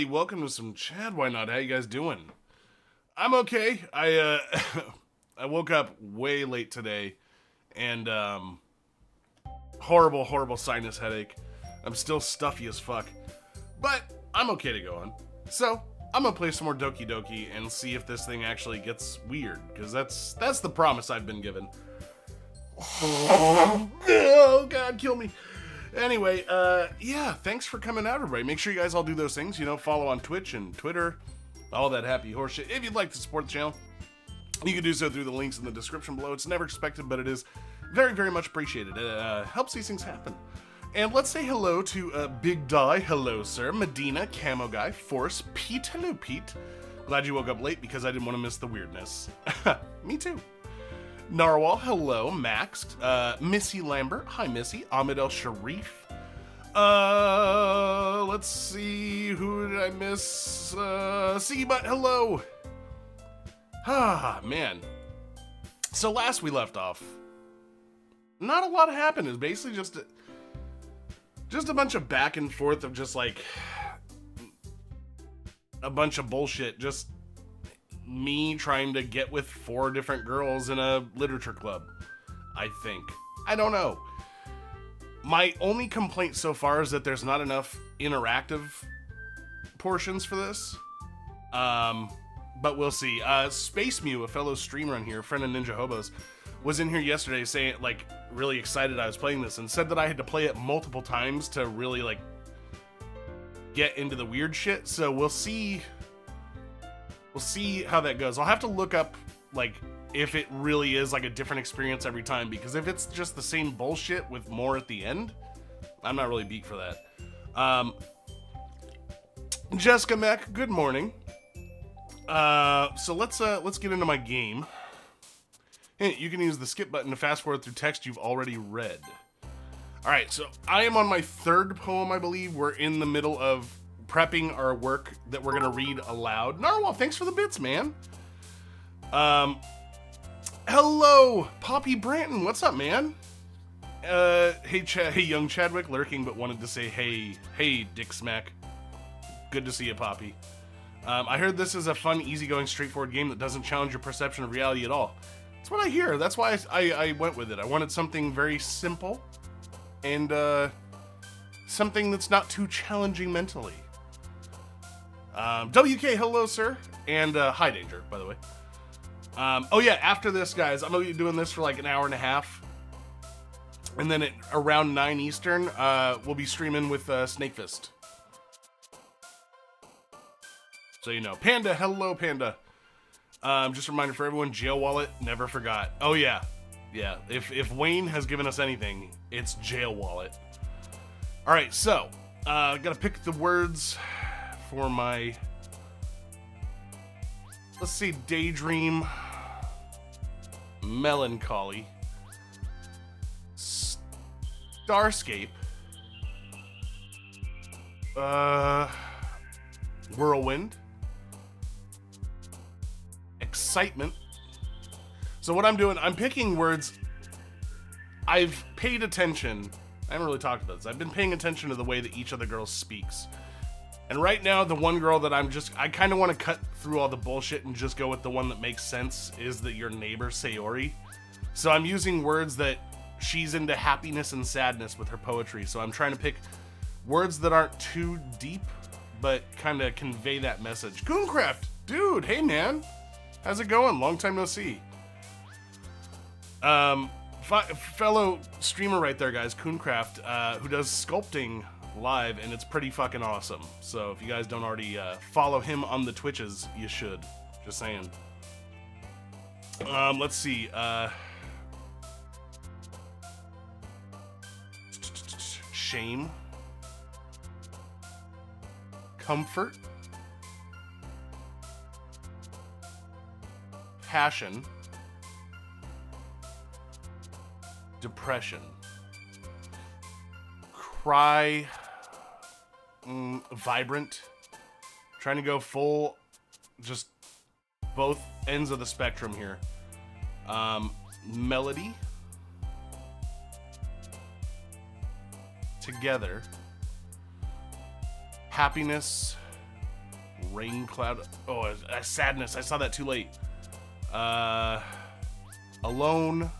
everybody. Welcome to some Chad Why Not. How you guys doing? I'm okay. I I woke up way late today and horrible sinus headache. I'm still stuffy as fuck. But I'm okay to go on. So, I'm gonna play some more Doki Doki and see if this thing actually gets weird, because that's the promise I've been given. Oh god, kill me. Anyway, yeah, thanks for coming out, everybody. Make sure you guys all do those things, you know, follow on Twitch and Twitter, all that happy horse shit. If you'd like to support the channel, you can do so through the links in the description below. It's never expected, but it is very, very much appreciated. It helps these things happen. And let's say hello to Big Die, hello sir, Medina, Camo Guy, Force, Pete, hello Pete. Glad you woke up late because I didn't want to miss the weirdness. Me too. Narwhal, hello, Max, Missy Lambert, hi Missy, Ahmed El Sharif, let's see, who did I miss, Seabutt, hello. Ah, man. So last we left off, not a lot happened. It was basically just a bunch of back and forth of just like a bunch of bullshit, just me trying to get with 4 different girls in a literature club, I think. I don't know. My only complaint so far is that there's not enough interactive portions for this. But we'll see. Space Mew, a fellow streamer on here, friend of Ninja Hobos, was in here yesterday saying, like, really excited I was playing this and said that I had to play it multiple times to really, like, get into the weird shit. So we'll see. We'll see how that goes. I'll have to look up, like, if it really is, like, a different experience every time, because if it's just the same bullshit with more at the end, I'm not really beat for that. Jessica Mack, good morning. So let's get into my game. Hey, you can use the skip button to fast forward through text you've already read. Alright, so I am on my 3rd poem, I believe. We're in the middle of prepping our work that we're gonna read aloud. Narwhal, thanks for the bits, man. Hello, Poppy Branton. What's up, man? Hey, hey, young Chadwick, lurking, but wanted to say hey, Dick Smack. Good to see you, Poppy. I heard this is a fun, easygoing, straightforward game that doesn't challenge your perception of reality at all. That's what I hear. That's why I went with it. I wanted something very simple and something that's not too challenging mentally. WK, hello, sir. And hi, Danger, by the way. Oh, yeah, after this, guys, I'm going to be doing this for like an hour and a half. And then at around 9 Eastern, we'll be streaming with Snakefist. So you know. Panda, hello, Panda. Just a reminder for everyone, Jail Wallet, never forgot. Oh, yeah. Yeah, if Wayne has given us anything, it's Jail Wallet. All right, so, gotta pick the words for my, let's see, Daydream, Melancholy, Starscape, Whirlwind, Excitement. So what I'm doing, I'm picking words. I've paid attention. I haven't really talked about this. I've been paying attention to the way that each of the girls speaks. And right now, the one girl that I kind of want to cut through all the bullshit and just go with the one that makes sense is your neighbor, Sayori. So I'm using words that she's into happiness and sadness with her poetry. So I'm trying to pick words that aren't too deep, but kind of convey that message. Gooncraft, dude, hey man. How's it going? Long time no see. Fellow streamer right there, guys, Cooncraft, who does sculpting live, and it's pretty fucking awesome. So if you guys don't already follow him on the Twitches, you should. Just saying. Let's see. Shame. Comfort. Passion. Depression. Cry. Vibrant. Trying to go full, just both ends of the spectrum here. Melody. Together. Happiness. Rain cloud. Oh, sadness. I saw that too late. Alone.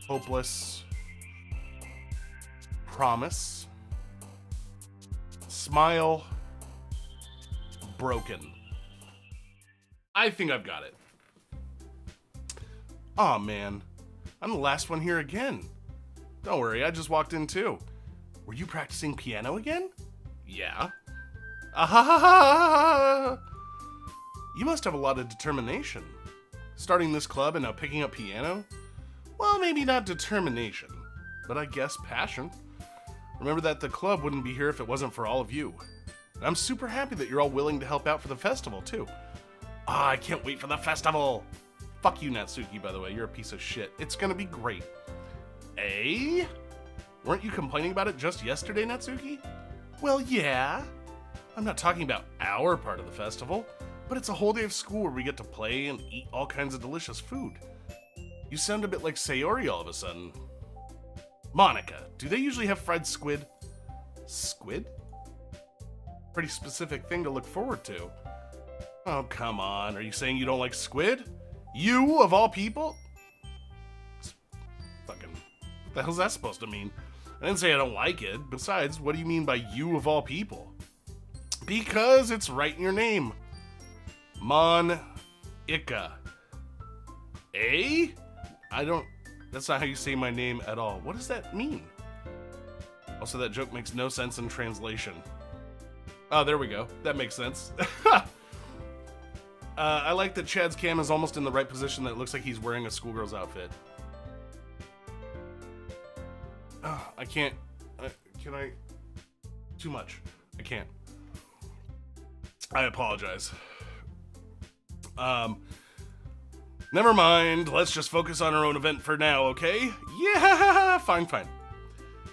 Hopeless. Promise. Smile. Broken. I think I've got it. Aw, man. I'm the last one here again. Don't worry, I just walked in too. Were you practicing piano again? Yeah. Ah-ha-ha-ha! You must have a lot of determination. Starting this club and now picking up piano? Well, maybe not determination, but I guess passion. Remember that the club wouldn't be here if it wasn't for all of you. And I'm super happy that you're all willing to help out for the festival, too. Ah, I can't wait for the festival! Fuck you, Natsuki, by the way. You're a piece of shit. It's gonna be great. Eh? Weren't you complaining about it just yesterday, Natsuki? Well, yeah. I'm not talking about our part of the festival, but it's a whole day of school where we get to play and eat all kinds of delicious food. You sound a bit like Sayori all of a sudden. Monica, do they usually have fried squid? Squid? Pretty specific thing to look forward to. Oh, come on. Are you saying you don't like squid? You, of all people? Fucking, what the hell's that supposed to mean? I didn't say I don't like it. Besides, what do you mean by you of all people? Because it's right in your name. Mon-ika. Eh? That's not how you say my name at all. What does that mean? Also, that joke makes no sense in translation. Oh, there we go. That makes sense. I like that Chad's cam is almost in the right position that it looks like he's wearing a schoolgirl's outfit. I can't. Can I? Too much. I can't. I apologize. Never mind. Let's just focus on our own event for now, okay? Yeah, fine.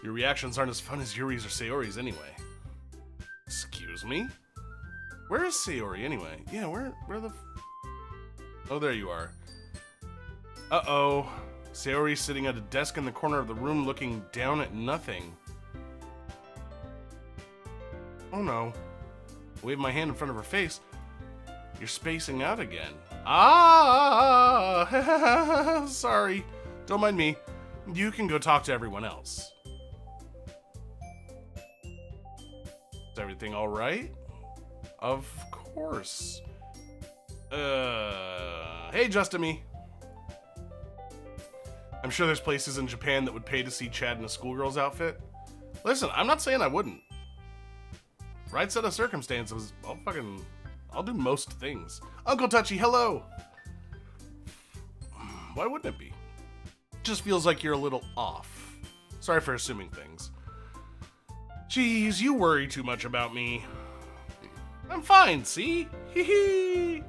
Your reactions aren't as fun as Yuri's or Sayori's anyway. Excuse me? Where is Sayori anyway? Yeah, where the... Oh, there you are. Uh-oh. Sayori's sitting at a desk in the corner of the room looking down at nothing. Oh no. I wave my hand in front of her face. You're spacing out again. Ah! Sorry. Don't mind me. You can go talk to everyone else. Is everything alright? Of course. Hey, Just-a-me. I'm sure there's places in Japan that would pay to see Chad in a schoolgirl's outfit. Listen, I'm not saying I wouldn't. Right set of circumstances, I'll do most things. Uncle Touchy, hello! Why wouldn't it be? Just feels like you're a little off. Sorry for assuming things. Jeez, you worry too much about me. I'm fine, see? Hee hee!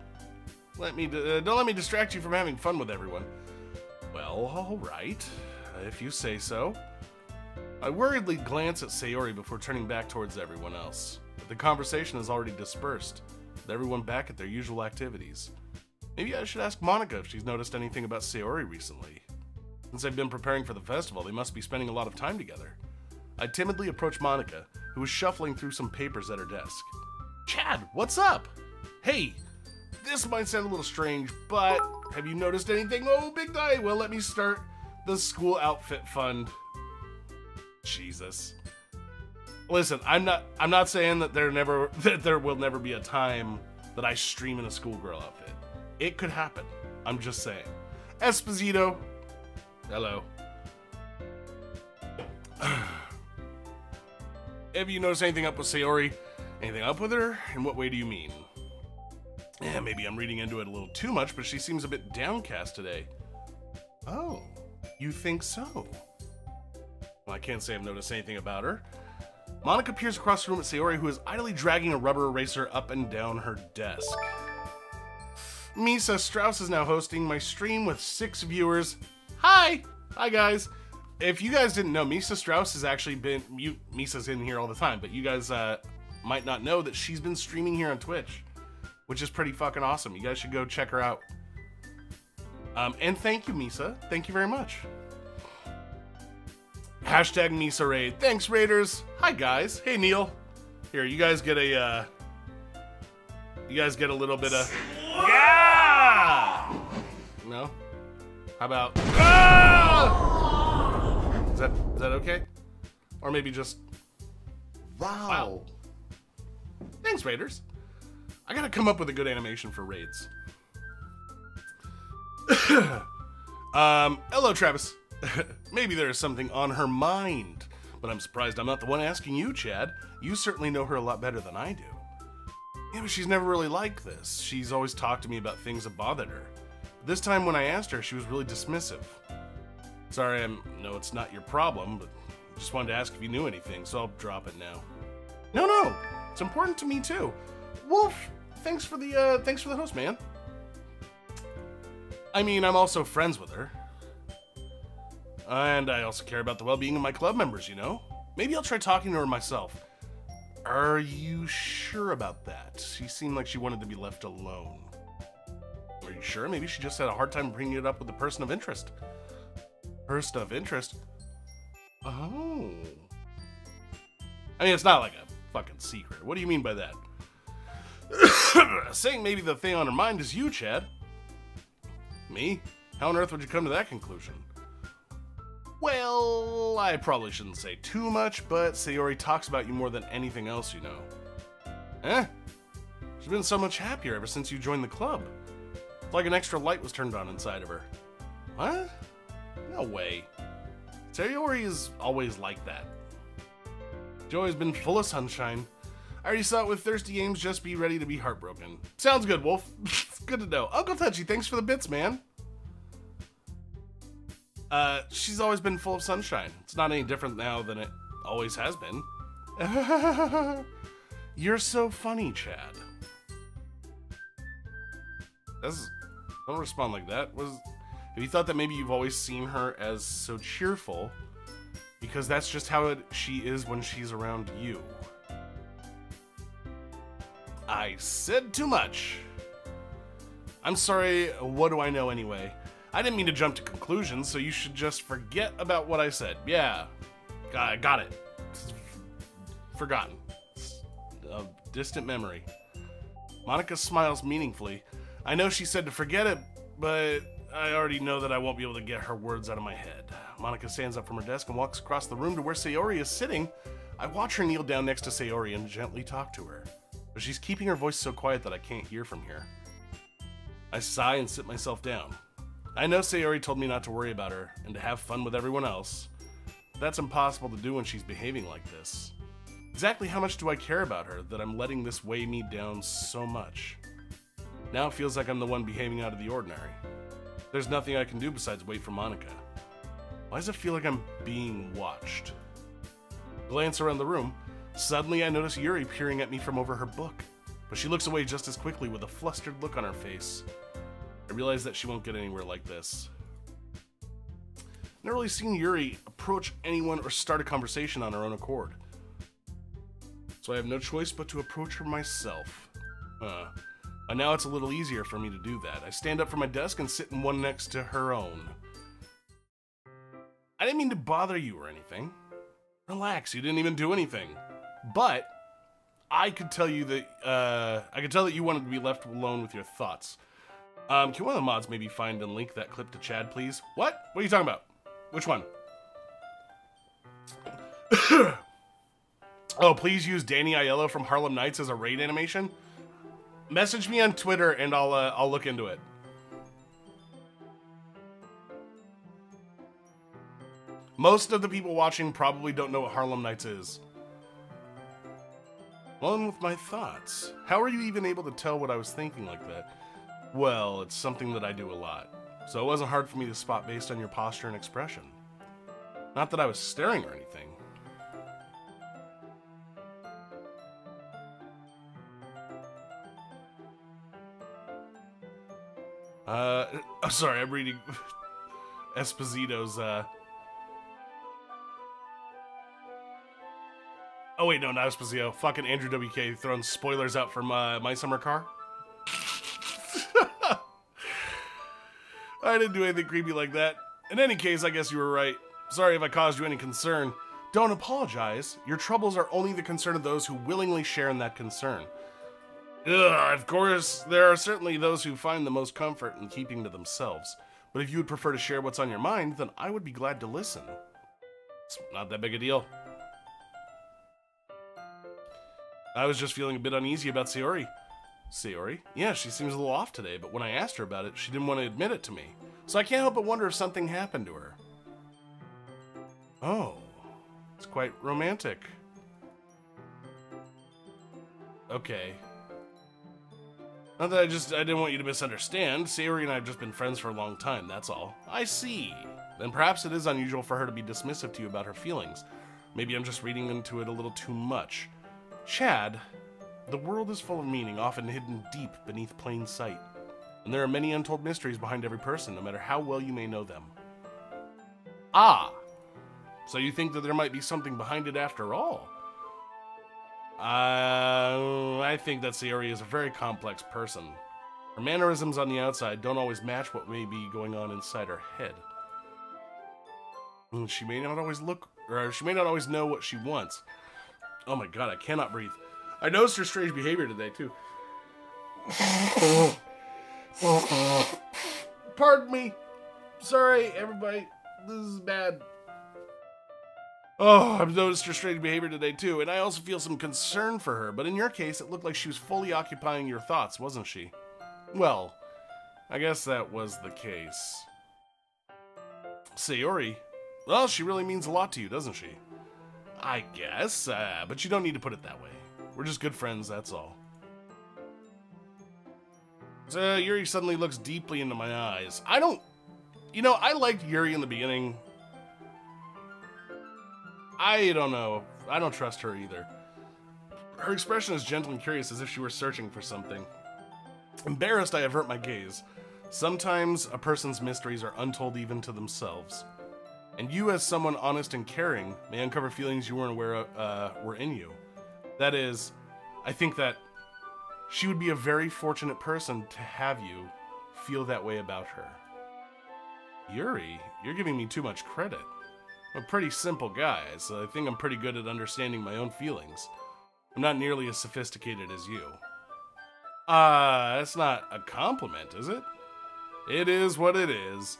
Don't let me distract you from having fun with everyone. Well, alright. If you say so. I worriedly glance at Sayori before turning back towards everyone else. But the conversation has already dispersed, with everyone back at their usual activities. Maybe I should ask Monica if she's noticed anything about Sayori recently. Since they've been preparing for the festival, they must be spending a lot of time together. I timidly approach Monica, who was shuffling through some papers at her desk. Chad, what's up? Hey, this might sound a little strange, but have you noticed anything? Oh, big day. Well, let me start the school outfit fund. Jesus. Listen, I'm not saying that there will never be a time that I stream in a schoolgirl outfit. It could happen. I'm just saying. Esposito. Hello. Have you noticed anything up with Sayori? Anything up with her? In what way do you mean? Yeah, maybe I'm reading into it a little too much, but she seems a bit downcast today. Oh, you think so? Well, I can't say I've noticed anything about her. Monica peers across the room at Sayori, who is idly dragging a rubber eraser up and down her desk. Misa Strauss is now hosting my stream with 6 viewers. Hi! Hi, guys. If you guys didn't know, Misa Strauss has actually been... Misa's in here all the time, but you guys might not know that she's been streaming here on Twitch, which is pretty fucking awesome. You guys should go check her out. And thank you, Misa. Thank you very much. Hashtag Misa Raid. Thanks, Raiders. Hi, guys. Hey, Neil. Here, you guys get a little bit of... Yeah! No? How about... Ah! Is that okay? Or maybe just... Wow. Thanks, Raiders. I gotta come up with a good animation for raids. Hello, Travis. Maybe there is something on her mind, but I'm surprised I'm not the one asking you, Chad. You certainly know her a lot better than I do. Yeah, but she's never really like this. She's always talked to me about things that bothered her. This time when I asked her, she was really dismissive. Sorry, no, it's not your problem, but I just wanted to ask if you knew anything, so I'll drop it now. No, it's important to me too. Wolf, thanks for the host, man. I mean, I'm also friends with her. And I also care about the well-being of my club members, you know? Maybe I'll try talking to her myself. Are you sure about that? She seemed like she wanted to be left alone. Are you sure? Maybe she just had a hard time bringing it up with the person of interest. Person of interest? Oh. I mean, it's not like a fucking secret. What do you mean by that? Saying maybe the thing on her mind is you, Chad. Me? How on earth would you come to that conclusion? Well, I probably shouldn't say too much, but Sayori talks about you more than anything else, you know. She's been so much happier ever since you joined the club. It's like an extra light was turned on inside of her. What? No way. Sayori is always like that. She's always been full of sunshine. I already saw it with Thirsty Ames. Just be ready to be heartbroken. Sounds good, Wolf. It's good to know. Uncle Touchy, thanks for the bits, man. She's always been full of sunshine. It's not any different now than it always has been. You're so funny, Chad. Don't respond like that. Have you thought that maybe you've always seen her as so cheerful? Because that's just how she is when she's around you. I said too much. I'm sorry, what do I know anyway? I didn't mean to jump to conclusions, so you should just forget about what I said. Yeah, got it. Forgotten. A distant memory. Monica smiles meaningfully. I know she said to forget it, but I already know that I won't be able to get her words out of my head. Monica stands up from her desk and walks across the room to where Sayori is sitting. I watch her kneel down next to Sayori and gently talk to her. But she's keeping her voice so quiet that I can't hear from here. I sigh and sit myself down. I know Sayori told me not to worry about her and to have fun with everyone else. But that's impossible to do when she's behaving like this. Exactly how much do I care about her that I'm letting this weigh me down so much? Now it feels like I'm the one behaving out of the ordinary. There's nothing I can do besides wait for Monica. Why does it feel like I'm being watched? Glance around the room. Suddenly I notice Yuri peering at me from over her book, but she looks away just as quickly with a flustered look on her face. I realize that she won't get anywhere like this. I've never really seen Yuri approach anyone or start a conversation on her own accord. So I have no choice but to approach her myself. And now it's a little easier for me to do that. I stand up from my desk and sit in one next to her own. I didn't mean to bother you or anything. Relax, you didn't even do anything. But I could tell you that I could tell that you wanted to be left alone with your thoughts. Can one of the mods maybe find and link that clip to Chad, please? What? What are you talking about? Which one? Oh, please use Danny Aiello from Harlem Nights as a raid animation. Message me on Twitter and I'll look into it. Most of the people watching probably don't know what Harlem Nights is. Alone with my thoughts. How are you even able to tell what I was thinking like that? Well, it's something that I do a lot, so it wasn't hard for me to spot based on your posture and expression. Not that I was staring or anything. Oh, sorry, I'm reading Esposito's, Oh wait, no, not Esposito. Fucking Andrew WK throwing spoilers out for My Summer Car. I didn't do anything creepy like that. In any case, I guess you were right. Sorry if I caused you any concern. Don't apologize. Your troubles are only the concern of those who willingly share in that concern. Ugh, of course, there are certainly those who find the most comfort in keeping to themselves. But if you would prefer to share what's on your mind, then I would be glad to listen. It's not that big a deal. I was just feeling a bit uneasy about Sayori. Sayori? Yeah, she seems a little off today, but when I asked her about it, she didn't want to admit it to me. So I can't help but wonder if something happened to her. Oh, it's quite romantic. Okay. Not that I didn't want you to misunderstand. Sayori and I have just been friends for a long time, that's all. I see. Then perhaps it is unusual for her to be dismissive to you about her feelings. Maybe I'm just reading into it a little too much. Chad, the world is full of meaning, often hidden deep beneath plain sight. And there are many untold mysteries behind every person, no matter how well you may know them. Ah! So you think that there might be something behind it after all? I think that Sayori is a very complex person. Her mannerisms on the outside don't always match what may be going on inside her head. She may not always know what she wants. Oh my god, I cannot breathe. I noticed her strange behavior today, too. Pardon me. Sorry, everybody. This is bad. Oh, I've noticed her strange behavior today, too, and I also feel some concern for her, but in your case, it looked like she was fully occupying your thoughts, wasn't she? Well, I guess that was the case. Sayori? Well, she really means a lot to you, doesn't she? I guess, but you don't need to put it that way. We're just good friends, that's all. So, Yuri suddenly looks deeply into my eyes. I liked Yuri in the beginning. I don't know. I don't trust her either. Her expression is gentle and curious, as if she were searching for something. Embarrassed, I avert my gaze. Sometimes a person's mysteries are untold even to themselves. And you, as someone honest and caring, may uncover feelings you weren't aware of, were in you. That is, I think that she would be a very fortunate person to have you feel that way about her. Yuri, you're giving me too much credit. I'm a pretty simple guy, so I think I'm pretty good at understanding my own feelings. I'm not nearly as sophisticated as you. That's not a compliment, is it? It is what it is.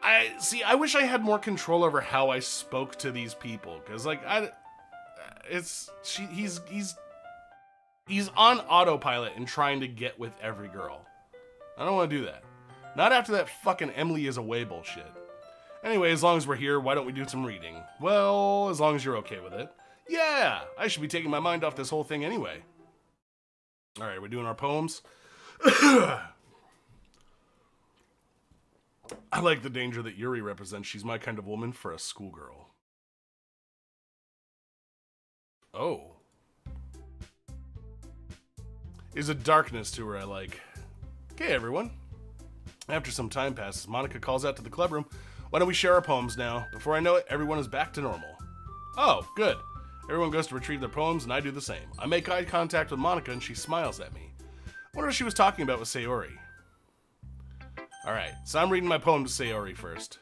I wish I had more control over how I spoke to these people, because, like, he's on autopilot and trying to get with every girl. I don't want to do that. Not after that fucking Emily is away bullshit. Anyway, as long as we're here, why don't we do some reading? Well, as long as you're okay with it. Yeah, I should be taking my mind off this whole thing anyway. Alright, we're doing our poems. I like the danger that Yuri represents. She's my kind of woman for a schoolgirl. Oh. There's a darkness to her I like. Okay, everyone. After some time passes, Monica calls out to the clubroom. Why don't we share our poems now? Before I know it, everyone is back to normal. Oh, good. Everyone goes to retrieve their poems, and I do the same. I make eye contact with Monica, and she smiles at me. I wonder what she was talking about with Sayori. Alright, so I'm reading my poem to Sayori first.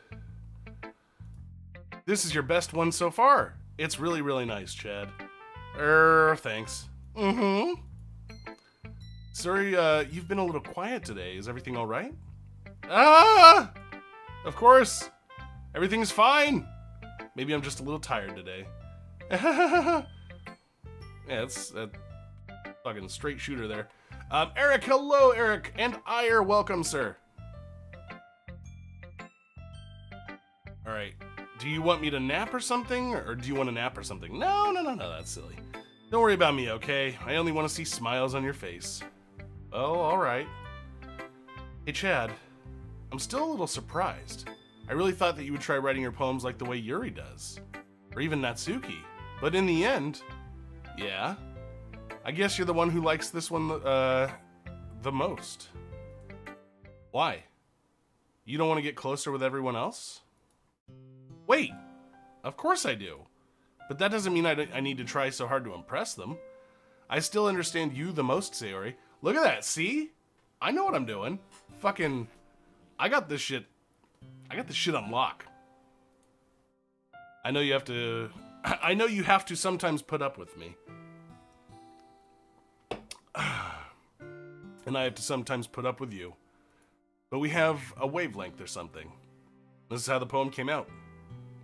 This is your best one so far. It's really, really nice, Chad. Thanks. Sorry, you've been a little quiet today. Is everything alright? Ah! Of course. Everything's fine. Maybe I'm just a little tired today. Yeah, it's a fucking straight shooter there. Eric, hello, Eric. And Ire, welcome, sir. Alright. Do you want me to nap or something? Or do you want to nap or something? No, that's silly. Don't worry about me, okay? I only want to see smiles on your face. Oh, alright. Hey, Chad. I'm still a little surprised. I really thought that you would try writing your poems like the way Yuri does. Or even Natsuki. But in the end, yeah. I guess you're the one who likes this one the most. Why? You don't want to get closer with everyone else? Wait, of course I do. But that doesn't mean I need to try so hard to impress them. I still understand you the most, Sayori. Look at that, see? I know what I'm doing. Fucking, I got this shit on lock. I know you have to... I know you have to sometimes put up with me. And I have to sometimes put up with you. But we have a wavelength or something. This is how the poem came out.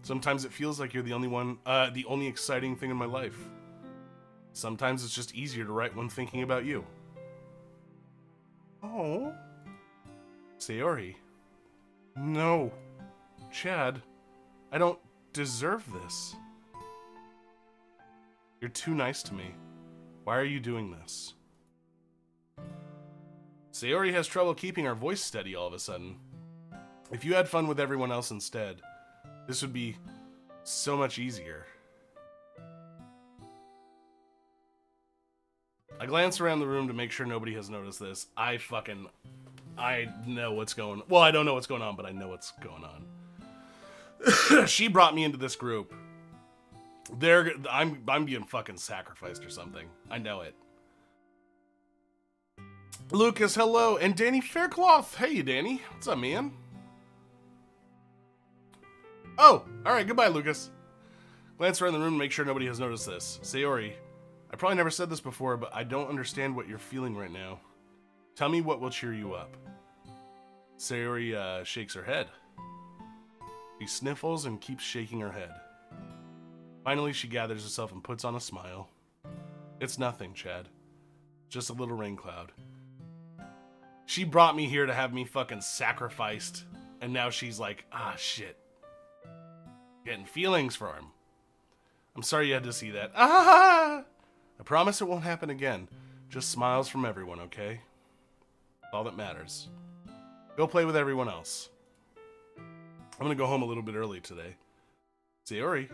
Sometimes it feels like you're the only exciting thing in my life. Sometimes it's just easier to write when thinking about you. Oh. Sayori. No. Chad. I don't deserve this. You're too nice to me. Why are you doing this? Sayori has trouble keeping her voice steady all of a sudden. If you had fun with everyone else instead, this would be so much easier. I glance around the room to make sure nobody has noticed this. I know what's going on. Well, I don't know what's going on, but I know what's going on. She brought me into this group. I'm being fucking sacrificed or something. I know it. Lucas, hello. And Danny Faircloth. Hey, Danny. What's up, man? Oh, alright, goodbye, Lucas. Glance around the room to make sure nobody has noticed this. Sayori, I probably never said this before, but I don't understand what you're feeling right now. Tell me what will cheer you up. Sayori shakes her head. She sniffles and keeps shaking her head. Finally, she gathers herself and puts on a smile. It's nothing, Chad. Just a little rain cloud. She brought me here to have me fucking sacrificed, and now she's like, ah, shit. Getting feelings for him. I'm sorry you had to see that. Ah! I promise it won't happen again. Just smiles from everyone, okay? All that matters. Go play with everyone else. I'm gonna go home a little bit early today. Sayori.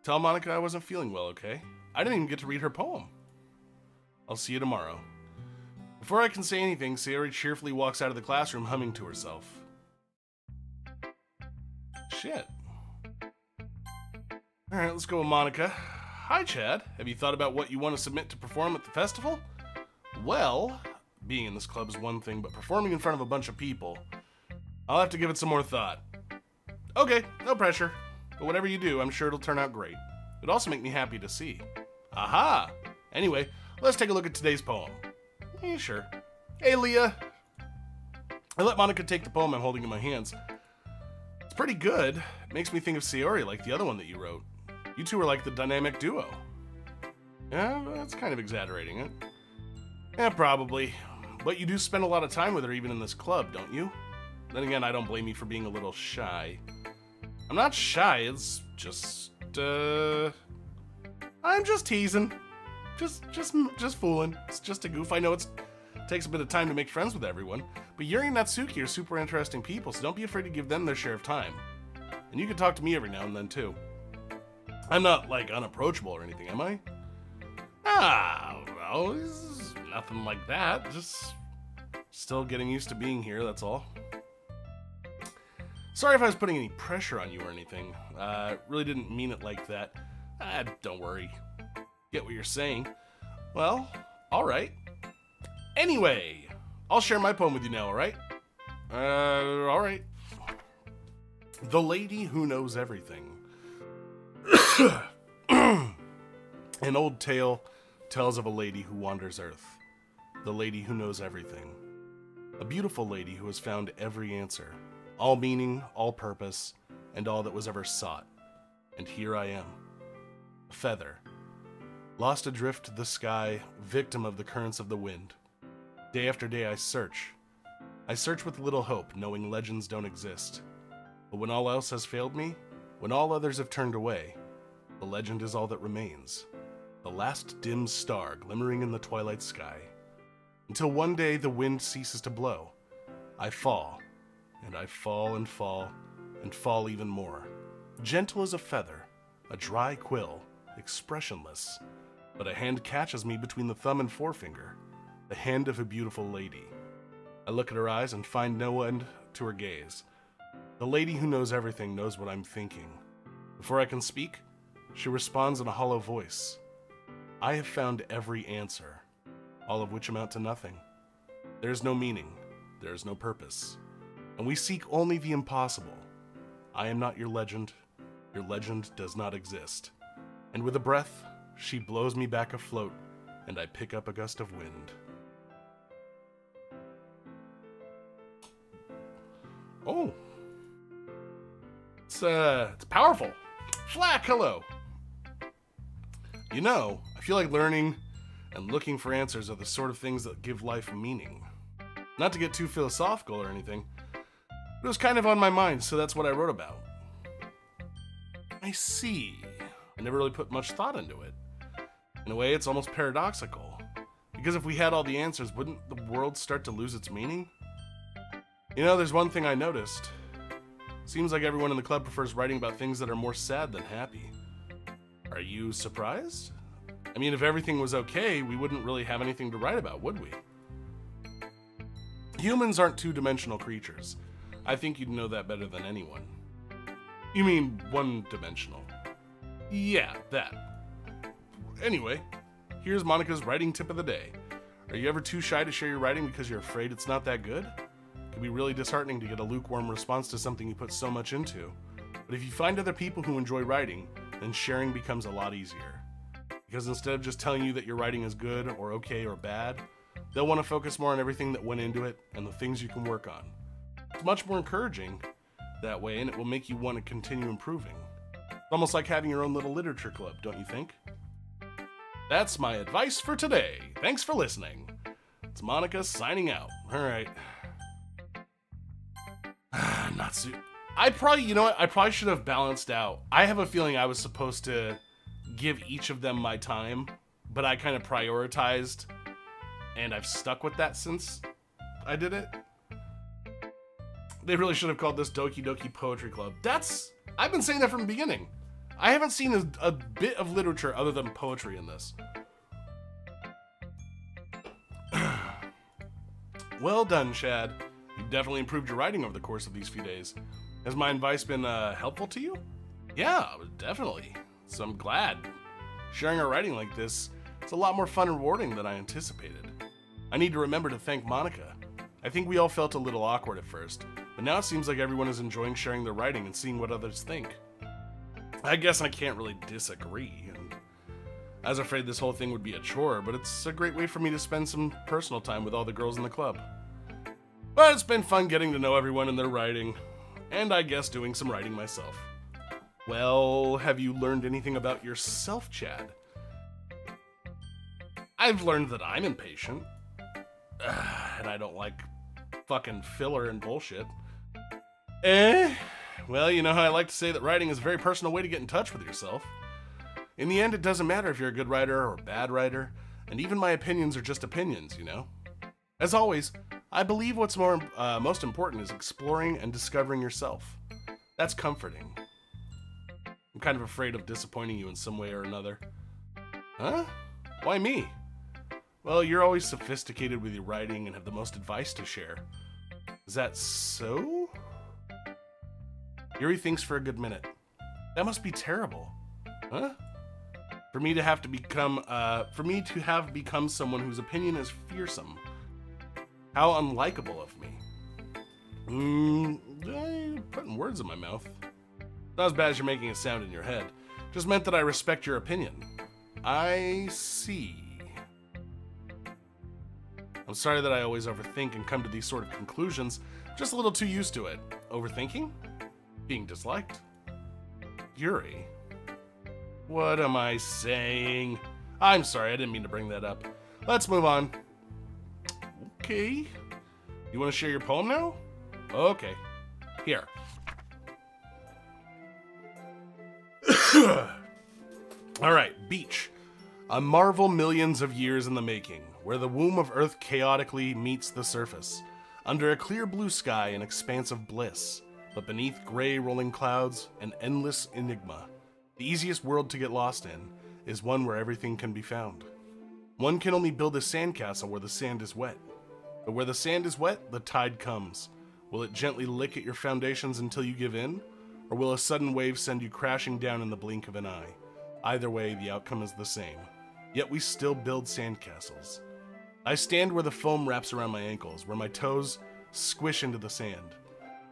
Tell Monica I wasn't feeling well, okay? I didn't even get to read her poem. I'll see you tomorrow. Before I can say anything, Sayori cheerfully walks out of the classroom humming to herself. Shit. Alright, let's go with Monica. Hi, Chad. Have you thought about what you want to submit to perform at the festival? Well, being in this club is one thing, but performing in front of a bunch of people, I'll have to give it some more thought. Okay, no pressure. But whatever you do, I'm sure it'll turn out great. It'd also make me happy to see. Aha! Anyway, let's take a look at today's poem. Yeah, sure. Hey, Leah. I let Monica take the poem I'm holding in my hands. It's pretty good. It makes me think of Sayori, like the other one that you wrote. You two are like the dynamic duo. Yeah, that's kind of exaggerating it. Yeah, probably. But you do spend a lot of time with her even in this club, don't you? Then again, I don't blame you for being a little shy. I'm not shy, it's just, I'm just teasing. Just fooling. It's just a goof. I know it takes a bit of time to make friends with everyone, but Yuri and Natsuki are super interesting people, so don't be afraid to give them their share of time. And you can talk to me every now and then, too. I'm not, like, unapproachable or anything, am I? Well, it's nothing like that. Just still getting used to being here, that's all. Sorry if I was putting any pressure on you or anything. Really didn't mean it like that. Don't worry. Get what you're saying. Well, alright. Anyway, I'll share my poem with you now, alright? Alright. The Lady Who Knows Everything. An old tale tells of a lady who wanders Earth. The lady who knows everything. A beautiful lady who has found every answer. All meaning, all purpose, and all that was ever sought. And here I am. A feather. Lost adrift to the sky, victim of the currents of the wind. Day after day I search. I search with little hope, knowing legends don't exist. But when all else has failed me, when all others have turned away, the legend is all that remains. The last dim star glimmering in the twilight sky. Until one day the wind ceases to blow. I fall, and I fall and fall, and fall even more. Gentle as a feather, a dry quill, expressionless. But a hand catches me between the thumb and forefinger, the hand of a beautiful lady. I look at her eyes and find no end to her gaze. The lady who knows everything knows what I'm thinking. Before I can speak, she responds in a hollow voice. I have found every answer, all of which amount to nothing. There is no meaning, there is no purpose, and we seek only the impossible. I am not your legend, Your legend does not exist. And with a breath, she blows me back afloat, and I pick up a gust of wind. Oh. It's powerful. Flack, hello. You know, I feel like learning and looking for answers are the sort of things that give life meaning. Not to get too philosophical or anything, but it was kind of on my mind, so that's what I wrote about. I see. I never really put much thought into it. In a way, it's almost paradoxical. Because if we had all the answers, wouldn't the world start to lose its meaning? You know, there's one thing I noticed. Seems like everyone in the club prefers writing about things that are more sad than happy. Are you surprised? I mean, if everything was okay, we wouldn't really have anything to write about, would we? Humans aren't two-dimensional creatures. I think you'd know that better than anyone. You mean one-dimensional? Yeah, that. Anyway, here's Monica's writing tip of the day. Are you ever too shy to share your writing because you're afraid it's not that good? It can be really disheartening to get a lukewarm response to something you put so much into. But if you find other people who enjoy writing, then sharing becomes a lot easier. Because instead of just telling you that your writing is good or okay or bad, they'll want to focus more on everything that went into it and the things you can work on. It's much more encouraging that way, and it will make you want to continue improving. It's almost like having your own little literature club, don't you think? That's my advice for today. Thanks for listening. It's Monica signing out. Alright. Natsu. I probably should have balanced out. I have a feeling I was supposed to give each of them my time, but I kind of prioritized, and I've stuck with that since I did it. They really should have called this Doki Doki Poetry Club. I've been saying that from the beginning. I haven't seen a bit of literature other than poetry in this. Well done, Chad. You've definitely improved your writing over the course of these few days. Has my advice been helpful to you? Yeah, definitely. So I'm glad. Sharing our writing like this, it's a lot more fun and rewarding than I anticipated. I need to remember to thank Monica. I think we all felt a little awkward at first, but now it seems like everyone is enjoying sharing their writing and seeing what others think. I guess I can't really disagree, and I was afraid this whole thing would be a chore, but it's a great way for me to spend some personal time with all the girls in the club. But it's been fun getting to know everyone and their writing, and I guess doing some writing myself. Well, have you learned anything about yourself, Chad? I've learned that I'm impatient, and I don't like fucking filler and bullshit. Well, you know how I like to say that writing is a very personal way to get in touch with yourself. In the end, it doesn't matter if you're a good writer or a bad writer, and even my opinions are just opinions, you know? As always, I believe what's most important is exploring and discovering yourself. That's comforting. I'm kind of afraid of disappointing you in some way or another. Huh? Why me? Well, you're always sophisticated with your writing and have the most advice to share. Is that so? Yuri thinks for a good minute. That must be terrible. Huh? For me to have become someone whose opinion is fearsome. How unlikable of me. Putting words in my mouth. Not as bad as you're making it sound in your head. Just meant that I respect your opinion. I see. I'm sorry that I always overthink and come to these sort of conclusions. Just a little too used to it. Overthinking? Being disliked? Yuri. What am I saying? I'm sorry, I didn't mean to bring that up. Let's move on. Okay. You want to share your poem now? Okay. Here. Alright, beach. A marvel millions of years in the making, where the womb of Earth chaotically meets the surface. Under a clear blue sky, an expanse of bliss. But beneath gray rolling clouds, an endless enigma. The easiest world to get lost in is one where everything can be found. One can only build a sandcastle where the sand is wet. But where the sand is wet, the tide comes. Will it gently lick at your foundations until you give in? Or will a sudden wave send you crashing down in the blink of an eye? Either way, the outcome is the same. Yet we still build sandcastles. I stand where the foam wraps around my ankles, where my toes squish into the sand.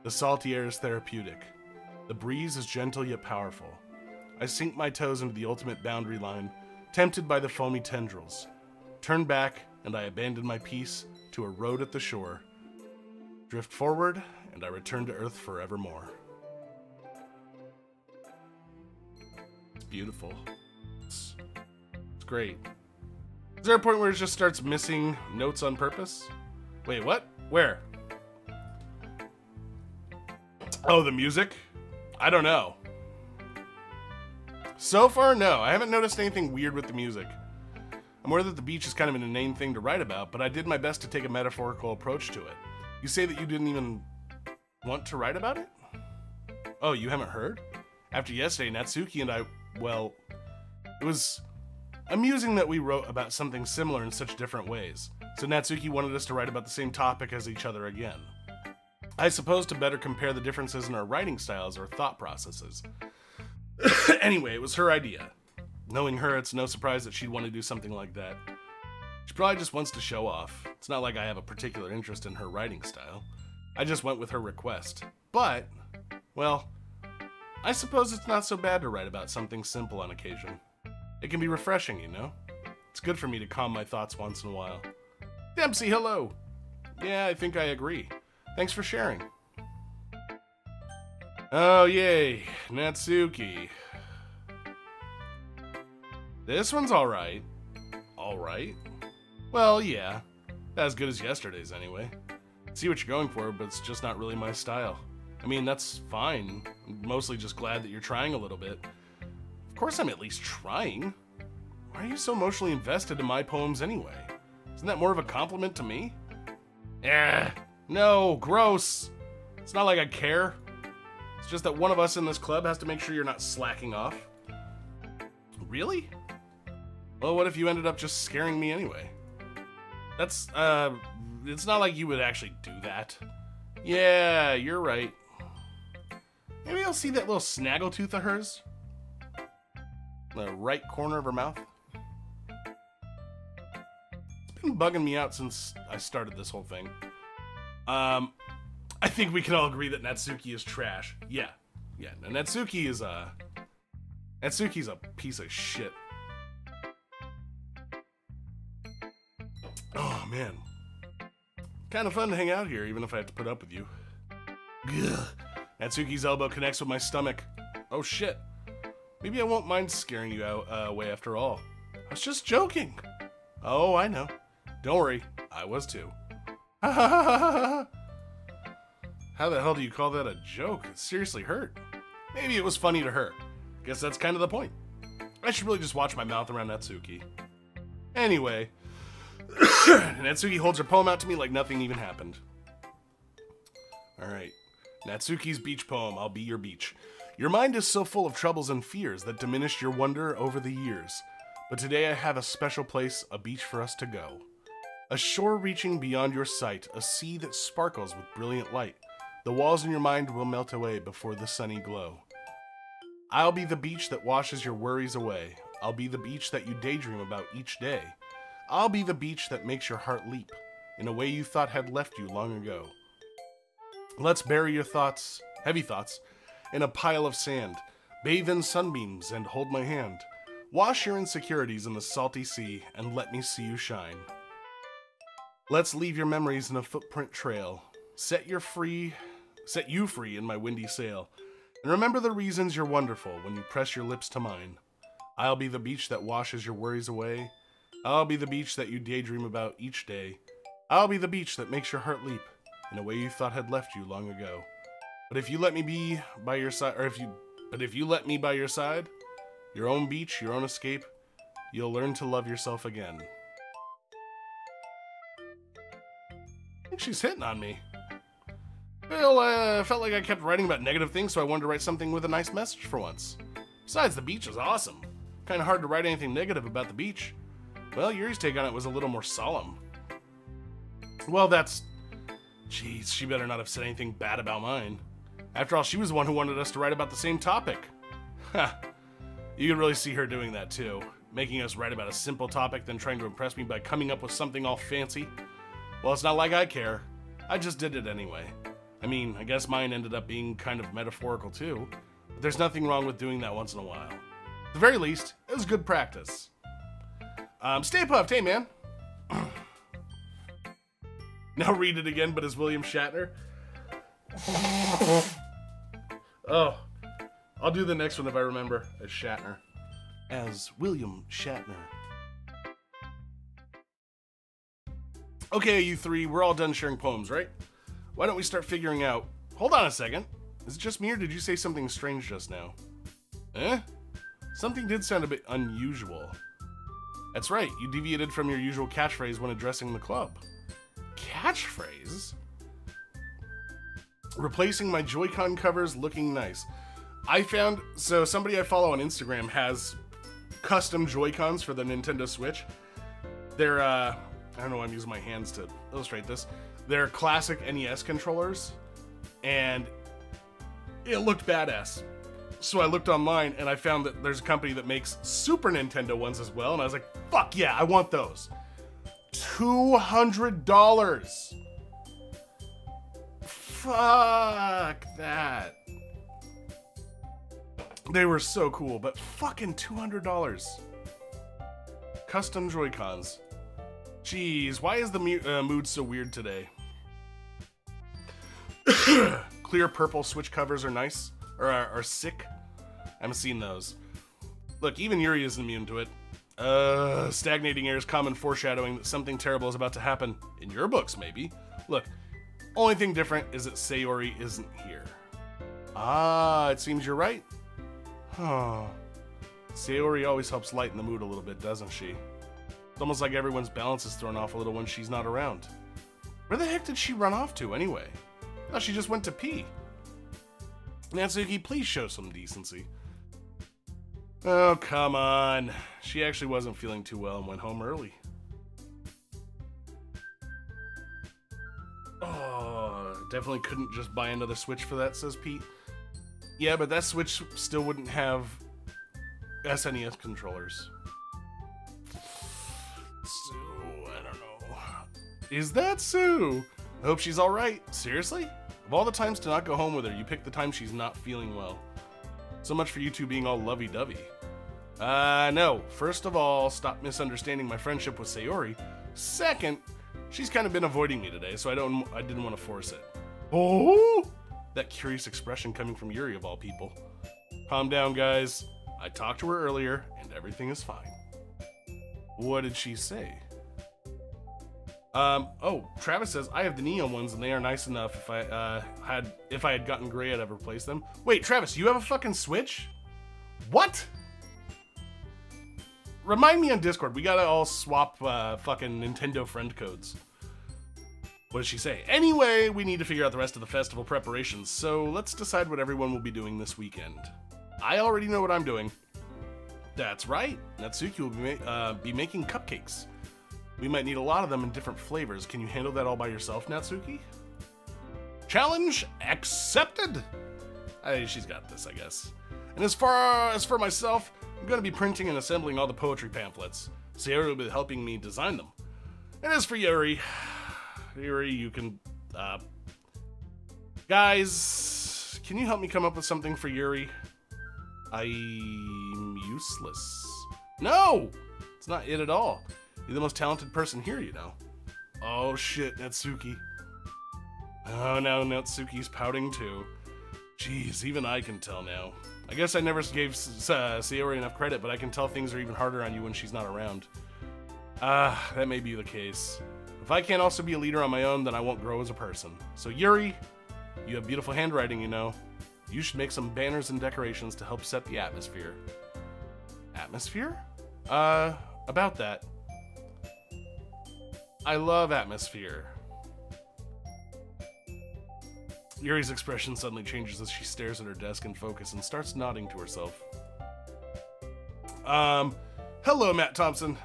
The salty air is therapeutic. The breeze is gentle yet powerful. I sink my toes into the ultimate boundary line, tempted by the foamy tendrils. Turn back, and I abandon my peace to a road at the shore. Drift forward, and I return to Earth forevermore. It's beautiful. It's great. Is there a point where it just starts missing notes on purpose? Wait, what? Where? Oh, the music? I don't know. So far, no. I haven't noticed anything weird with the music. I'm aware that the beach is kind of an inane thing to write about, but I did my best to take a metaphorical approach to it. You say that you didn't even want to write about it? Oh, you haven't heard? After yesterday, Natsuki and I, well, it was amusing that we wrote about something similar in such different ways. So Natsuki wanted us to write about the same topic as each other again. I suppose to better compare the differences in our writing styles or thought processes. Anyway, it was her idea. Knowing her, it's no surprise that she'd want to do something like that. She probably just wants to show off. It's not like I have a particular interest in her writing style. I just went with her request. But, well, I suppose it's not so bad to write about something simple on occasion. It can be refreshing, you know? It's good for me to calm my thoughts once in a while. Dempsey, hello! Yeah, I think I agree. Thanks for sharing. Oh, yay. Natsuki. This one's alright. Alright? Well, yeah. As good as yesterday's, anyway. See what you're going for, but it's just not really my style. I mean, that's fine. I'm mostly just glad that you're trying a little bit. Of course I'm at least trying. Why are you so emotionally invested in my poems anyway? Isn't that more of a compliment to me? No, gross. It's not like I care. It's just that one of us in this club has to make sure you're not slacking off. Really? Well, what if you ended up just scaring me anyway? That's, it's not like you would actually do that. Yeah, you're right. Maybe I'll see that little snaggletooth of hers. The right corner of her mouth. It's been bugging me out since I started this whole thing. I think we can all agree that Natsuki is trash. Yeah. Now, Natsuki's a piece of shit. Oh, man. Kind of fun to hang out here, even if I have to put up with you. Ugh. Natsuki's elbow connects with my stomach. Oh, shit. Maybe I won't mind scaring you away after all. I was just joking. Oh, I know. Don't worry. I was too. Ha ha ha ha ha. How the hell do you call that a joke? It seriously hurt. Maybe it was funny to her. Guess that's kind of the point. I should really just watch my mouth around Natsuki. Anyway, Natsuki holds her poem out to me like nothing even happened. Alright. Natsuki's beach poem, I'll be your beach. Your mind is so full of troubles and fears that diminished your wonder over the years. But today I have a special place, a beach for us to go. A shore reaching beyond your sight, a sea that sparkles with brilliant light. The walls in your mind will melt away before the sunny glow. I'll be the beach that washes your worries away. I'll be the beach that you daydream about each day. I'll be the beach that makes your heart leap in a way you thought had left you long ago. Let's bury your thoughts, heavy thoughts, in a pile of sand. Bathe in sunbeams and hold my hand. Wash your insecurities in the salty sea and let me see you shine. Let's leave your memories in a footprint trail. Set you free in my windy sail. And remember the reasons you're wonderful when you press your lips to mine. I'll be the beach that washes your worries away. I'll be the beach that you daydream about each day. I'll be the beach that makes your heart leap in a way you thought had left you long ago. But if you let me be by your side, if you let me by your side, your own beach, your own escape, you'll learn to love yourself again. I think she's hitting on me. Well, I felt like I kept writing about negative things, so I wanted to write something with a nice message for once. Besides, the beach is awesome. Kinda hard to write anything negative about the beach. Well, Yuri's take on it was a little more solemn. Well, that's... Jeez, she better not have said anything bad about mine. After all, she was the one who wanted us to write about the same topic. Ha! You can really see her doing that too. Making us write about a simple topic, then trying to impress me by coming up with something all fancy. Well, it's not like I care. I just did it anyway. I mean, I guess mine ended up being kind of metaphorical too. But there's nothing wrong with doing that once in a while. At the very least, it was good practice. Stay puffed, hey man. Now read it again, but as William Shatner. Oh, I'll do the next one if I remember as Shatner. As William Shatner. Okay, you three, we're all done sharing poems, right? Why don't we start figuring out... Hold on a second. Is it just me or did you say something strange just now? Eh? Something did sound a bit unusual. That's right, you deviated from your usual catchphrase when addressing the club. Catchphrase? Replacing my Joy-Con covers looking nice. I found... So somebody I follow on Instagram has custom Joy-Cons for the Nintendo Switch. They're, I don't know why I'm using my hands to illustrate this. They're classic NES controllers, and it looked badass. So I looked online, and I found that there's a company that makes Super Nintendo ones as well, and I was like, fuck yeah, I want those. $200! Fuck that. They were so cool, but fucking $200. Custom Joy-Cons. Jeez, why is the mood so weird today? Clear purple Switch covers are nice, or are sick. I haven't seen those. Look, even Yuri isn't immune to it. Stagnating air is common foreshadowing that something terrible is about to happen. In your books, maybe. Look, only thing different is that Sayori isn't here. Ah, it seems you're right. Huh. Sayori always helps lighten the mood a little bit, doesn't she? It's almost like everyone's balance is thrown off a little when she's not around. Where the heck did she run off to, anyway? I thought she just went to pee. Natsuki, please show some decency. Oh, come on. She actually wasn't feeling too well and went home early. Oh, definitely couldn't just buy another Switch for that, says Pete. Yeah, but that Switch still wouldn't have SNES controllers. Sue, I don't know. Is that Sue? I hope she's alright. Seriously? Of all the times to not go home with her, you picked the time she's not feeling well. So much for you two being all lovey-dovey. No. First of all, stop misunderstanding my friendship with Sayori. Second, she's kind of been avoiding me today, so I didn't want to force it. Oh! That curious expression coming from Yuri of all people. Calm down, guys. I talked to her earlier, and everything is fine. What did she say? Oh, Travis says, I have the neon ones and they are nice enough. If I had gotten gray, I'd have replaced them. Wait, Travis, you have a fucking Switch? What? Remind me on Discord. We gotta all swap, fucking Nintendo friend codes. What does she say? Anyway, we need to figure out the rest of the festival preparations, so let's decide what everyone will be doing this weekend. I already know what I'm doing. That's right. Natsuki will be making cupcakes. We might need a lot of them in different flavors. Can you handle that all by yourself, Natsuki? Challenge accepted! She's got this, I guess. And as far as for myself, I'm going to be printing and assembling all the poetry pamphlets. Sayori will be helping me design them. And as for Yuri, you can... Guys, can you help me come up with something for Yuri? I'm useless. No! It's not it at all. You're the most talented person here, you know. Oh shit, Natsuki. Oh, now Natsuki's pouting too. Jeez, even I can tell now. I guess I never gave Sayori enough credit, but I can tell things are even harder on you when she's not around. That may be the case. If I can't also be a leader on my own, then I won't grow as a person. So Yuri, you have beautiful handwriting, you know. You should make some banners and decorations to help set the atmosphere. Atmosphere? About that. I love atmosphere. Yuri's expression suddenly changes as she stares at her desk in focus and starts nodding to herself. Hello, Matt Thompson.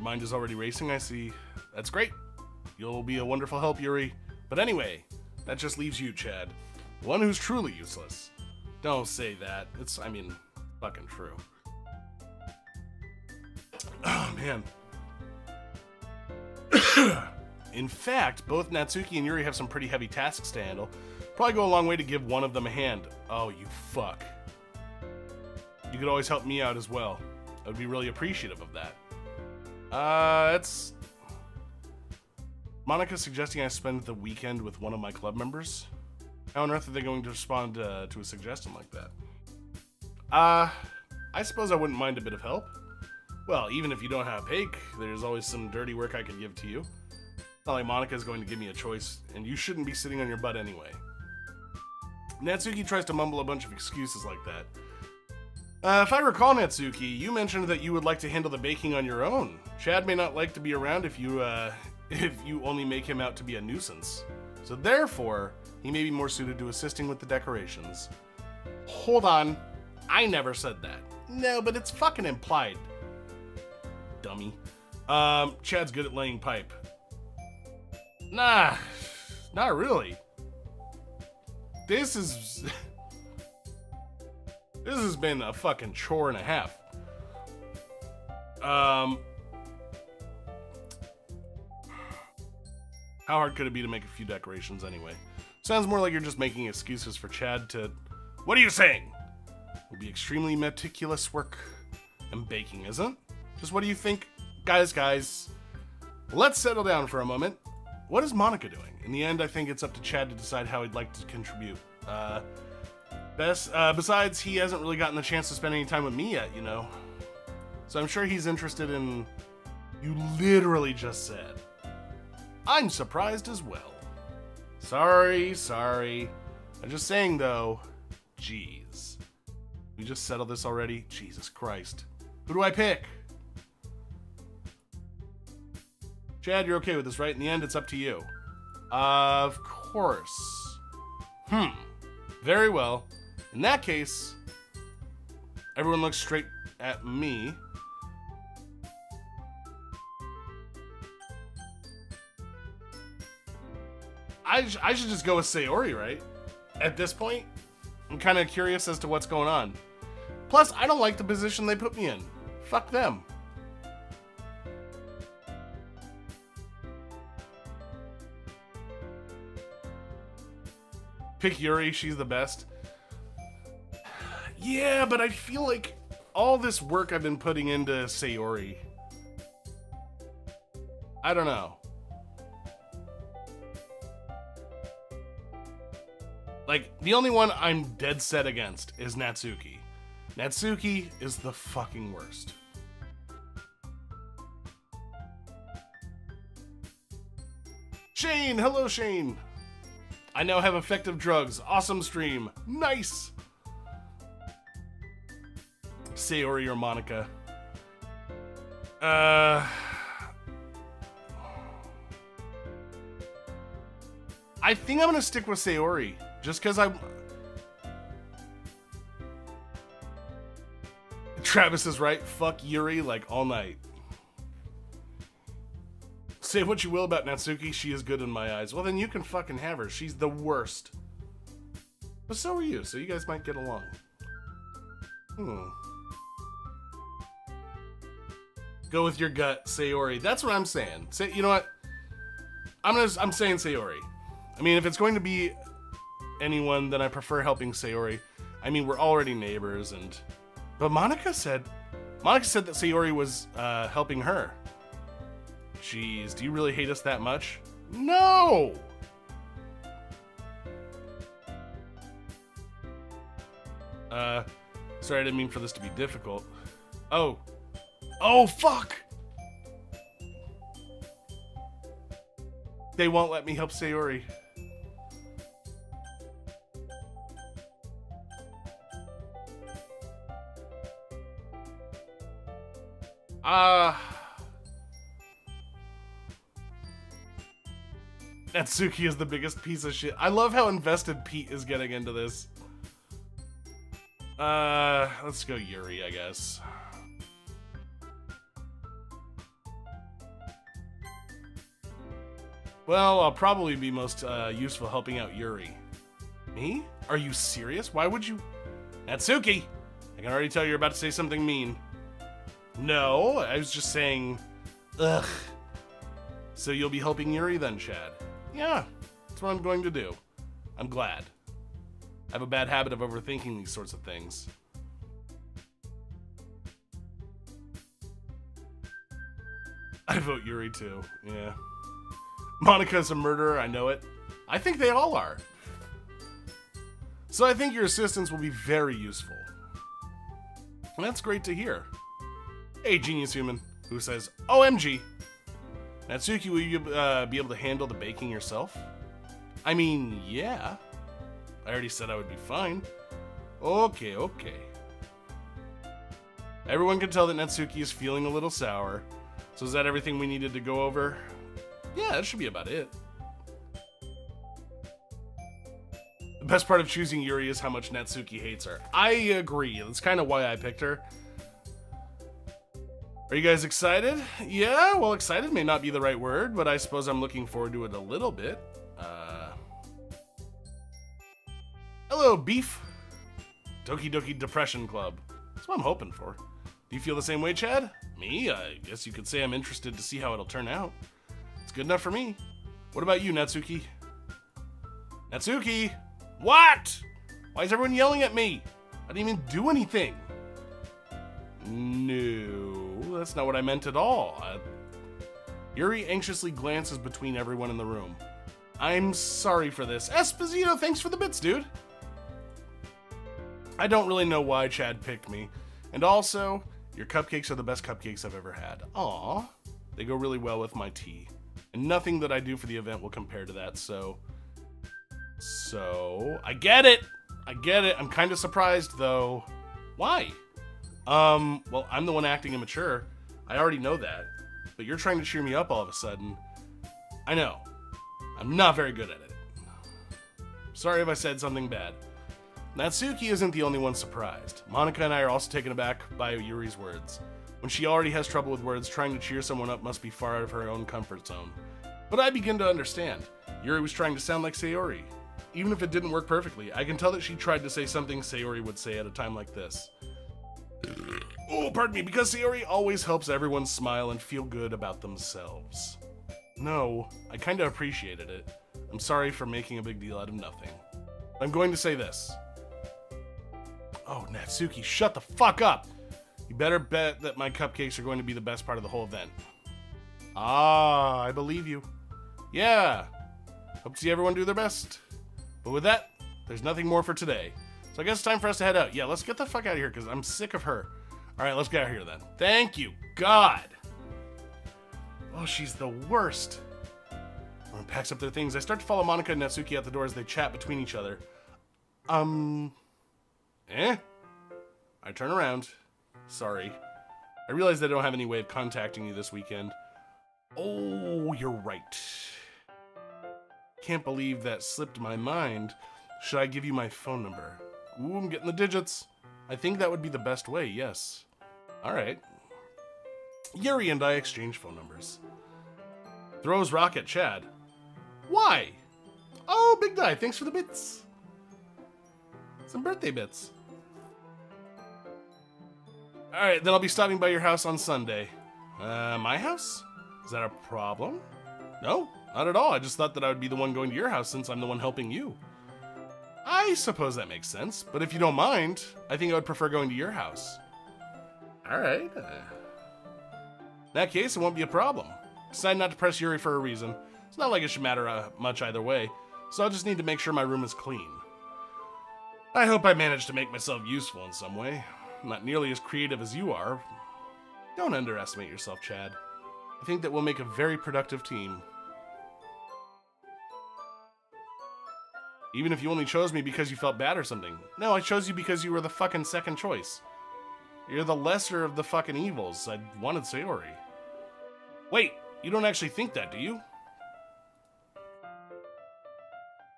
Mind is already racing, I see. That's great. You'll be a wonderful help, Yuri. But anyway, that just leaves you, Chad. One who's truly useless. Don't say that. It's, I mean, fucking true. Oh, man. In fact, both Natsuki and Yuri have some pretty heavy tasks to handle. Probably go a long way to give one of them a hand. Oh, you fuck. You could always help me out as well. I would be really appreciative of that. It's... Monica suggesting I spend the weekend with one of my club members? How on earth are they going to respond to a suggestion like that? I suppose I wouldn't mind a bit of help. Well, even if you don't have Pake, there's always some dirty work I could give to you. Not like Monica's going to give me a choice, and you shouldn't be sitting on your butt anyway. Natsuki tries to mumble a bunch of excuses like that. If I recall, Natsuki, you mentioned that you would like to handle the baking on your own. Chad may not like to be around if you only make him out to be a nuisance. So therefore, he may be more suited to assisting with the decorations. Hold on. I never said that. No, but it's fucking implied. Dummy. Chad's good at laying pipe. Nah, not really. This has been a fucking chore and a half. How hard could it be to make a few decorations anyway? Sounds more like you're just making excuses for Chad to... What are you saying? It will be extremely meticulous work and baking, isn't? Just what do you think? Guys, let's settle down for a moment. What is Monica doing? In the end, I think it's up to Chad to decide how he'd like to contribute. Besides, he hasn't really gotten the chance to spend any time with me yet, you know? So I'm sure he's interested in... You literally just said. I'm surprised as well. Sorry. I'm just saying, though, jeez. We just settled this already? Jesus Christ. Who do I pick? Chad, you're okay with this, right? In the end, it's up to you. Of course. Very well. In that case, everyone looks straight at me. I should just go with Sayori, right? At this point, I'm kind of curious as to what's going on. Plus, I don't like the position they put me in. Fuck them. Pick Yuri, she's the best. Yeah, but I feel like all this work I've been putting into Sayori. I don't know. Like, the only one I'm dead set against is Natsuki. Natsuki is the fucking worst. Shane! Hello, Shane! I now have effective drugs. Awesome stream. Nice! Sayori or Monica? I think I'm gonna stick with Sayori. Just because Travis is right. Fuck Yuri like all night. Say what you will about Natsuki, she is good in my eyes. Well, then you can fucking have her. She's the worst. But so are you, so you guys might get along. Go with your gut, Sayori. That's what I'm saying. Say, you know what? I'm saying Sayori. I mean, if it's going to be anyone, then I prefer helping Sayori. I mean, we're already neighbors, and... But Monica said that Sayori was helping her. Jeez, do you really hate us that much? No! Sorry, I didn't mean for this to be difficult. Oh, fuck! They won't let me help Sayori. Natsuki is the biggest piece of shit. I love how invested Pete is getting into this. Let's go Yuri, I guess. Well, I'll probably be most useful helping out Yuri. Me? Are you serious? Why would you... Natsuki! I can already tell you're about to say something mean. No, I was just saying... Ugh. So you'll be helping Yuri then, Chad? Yeah, that's what I'm going to do. I'm glad. I have a bad habit of overthinking these sorts of things. I vote Yuri too, yeah. Monika's a murderer, I know it. I think they all are. So I think your assistance will be very useful. And that's great to hear. Hey, genius human, who says, OMG. Natsuki, will you be able to handle the baking yourself? I mean, yeah. I already said I would be fine. Okay. Everyone can tell that Natsuki is feeling a little sour. So is that everything we needed to go over? Yeah, that should be about it. The best part of choosing Yuri is how much Natsuki hates her. I agree. That's kind of why I picked her. Are you guys excited? Yeah, well, excited may not be the right word, but I suppose I'm looking forward to it a little bit. Hello, Beef. Doki Doki Depression Club. That's what I'm hoping for. Do you feel the same way, Chad? Me? I guess you could say I'm interested to see how it'll turn out. It's good enough for me. What about you, Natsuki? Natsuki! What? Why is everyone yelling at me? I didn't even do anything. No, that's not what I meant at all. Yuri anxiously glances between everyone in the room. I'm sorry for this. Esposito, thanks for the bits, dude. I don't really know why Chad picked me. And also, your cupcakes are the best cupcakes I've ever had. Aww. They go really well with my tea. And nothing that I do for the event will compare to that, so... I get it! I'm kind of surprised, though. Why? Well, I'm the one acting immature. I already know that. But you're trying to cheer me up all of a sudden. I know. I'm not very good at it. Sorry if I said something bad. Natsuki isn't the only one surprised. Monika and I are also taken aback by Yuri's words. When she already has trouble with words, trying to cheer someone up must be far out of her own comfort zone. But I begin to understand. Yuri was trying to sound like Sayori. Even if it didn't work perfectly, I can tell that she tried to say something Sayori would say at a time like this. Oh, pardon me, because Sayori always helps everyone smile and feel good about themselves. No, I kinda appreciated it. I'm sorry for making a big deal out of nothing. I'm going to say this. Oh, Natsuki, shut the fuck up! You better bet that my cupcakes are going to be the best part of the whole event. Ah, I believe you. Yeah. Hope to see everyone do their best. But with that, there's nothing more for today. So I guess it's time for us to head out. Yeah, let's get the fuck out of here because I'm sick of her. Alright, let's get out of here then. Thank you, God! Oh, she's the worst. Everyone packs up their things. I start to follow Monika and Natsuki out the door as they chat between each other. I turn around. Sorry. I realize that I don't have any way of contacting you this weekend. Oh, you're right. Can't believe that slipped my mind. Should I give you my phone number? Ooh, I'm getting the digits. I think that would be the best way, yes. Alright. Yuri and I exchange phone numbers. Throws rock at Chad. Why? Oh, Big Die, thanks for the bits. Some birthday bits. Alright, then I'll be stopping by your house on Sunday. My house? Is that a problem? No, not at all. I just thought that I would be the one going to your house since I'm the one helping you. I suppose that makes sense, but if you don't mind, I think I would prefer going to your house. Alright. In that case, it won't be a problem. Decided not to press Yuri for a reason. It's not like it should matter much either way, so I'll just need to make sure my room is clean. I hope I managed to make myself useful in some way. I'm not nearly as creative as you are. Don't underestimate yourself, Chad. I think that we'll make a very productive team. Even if you only chose me because you felt bad or something. No, I chose you because you were the fucking second choice. You're the lesser of the fucking evils. I wanted Sayori. Wait, you don't actually think that, do you?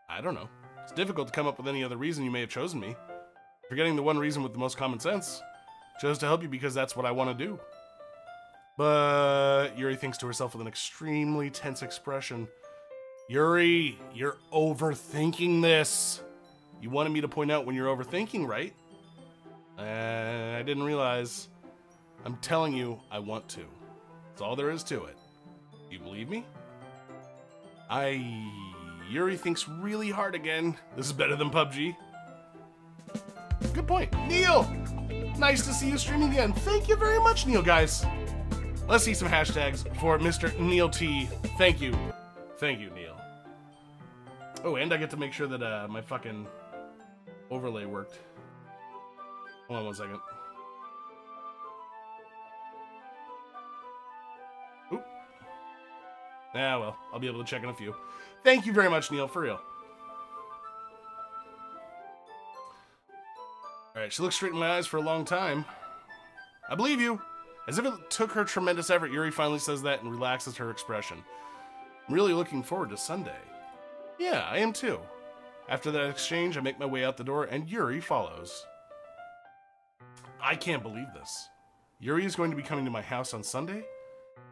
I don't know. It's difficult to come up with any other reason you may have chosen me. Forgetting the one reason with the most common sense. Chose to help you because that's what I want to do. But Yuri thinks to herself with an extremely tense expression. Yuri, you're overthinking this. You wanted me to point out when you're overthinking, right? I didn't realize. I'm telling you, I want to. That's all there is to it. You believe me? Yuri thinks really hard again. This is better than PUBG. Good point. Neil! Nice to see you streaming again. Thank you very much, Neil, guys. Let's see some hashtags for Mr. Neil T. Thank you. Thank you, Neil. Oh, and I get to make sure that my fucking overlay worked. Hold on one second. Oop. Ah, well, I'll be able to check in a few. Thank you very much, Neil, for real. Alright, she looked straight in my eyes for a long time. I believe you. As if it took her tremendous effort, Yuri finally says that and relaxes her expression. I'm really looking forward to Sunday. Yeah, I am too. After that exchange, I make my way out the door and Yuri follows. I can't believe this. Yuri is going to be coming to my house on Sunday?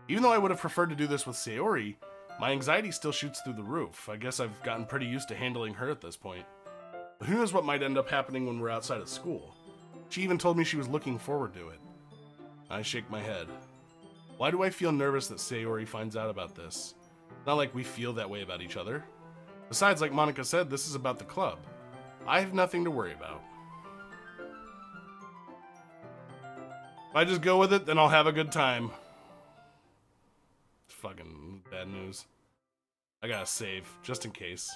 Even though I would have preferred to do this with Sayori, my anxiety still shoots through the roof. I guess I've gotten pretty used to handling her at this point. But who knows what might end up happening when we're outside of school. She even told me she was looking forward to it. I shake my head. Why do I feel nervous that Sayori finds out about this? Not like we feel that way about each other. Besides, like Monica said, this is about the club. I have nothing to worry about. If I just go with it, then I'll have a good time. It's fucking bad news. I gotta save, just in case.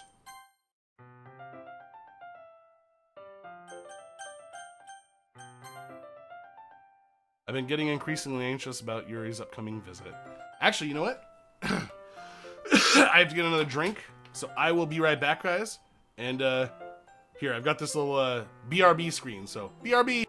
I've been getting increasingly anxious about Yuri's upcoming visit. Actually, you know what? I have to get another drink, so I will be right back, guys. And, here, I've got this little, BRB screen, so BRB!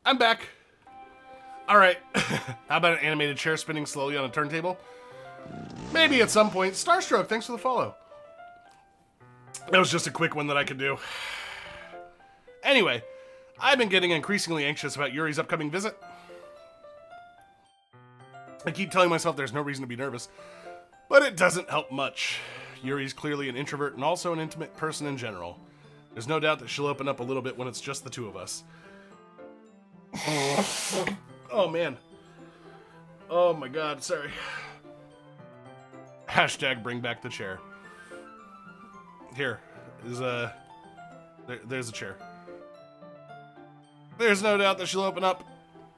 I'm back. Alright. How about an animated chair spinning slowly on a turntable? Maybe at some point. Starstroke, thanks for the follow. That was just a quick one that I could do. Anyway, I've been getting increasingly anxious about Yuri's upcoming visit. I keep telling myself there's no reason to be nervous, but it doesn't help much. Yuri's clearly an introvert and also an intimate person in general. There's no doubt that she'll open up a little bit when it's just the two of us. Oh, man. Oh, my God. Sorry. Hashtag bring back the chair. Here is there's a chair. There's no doubt that she'll open up.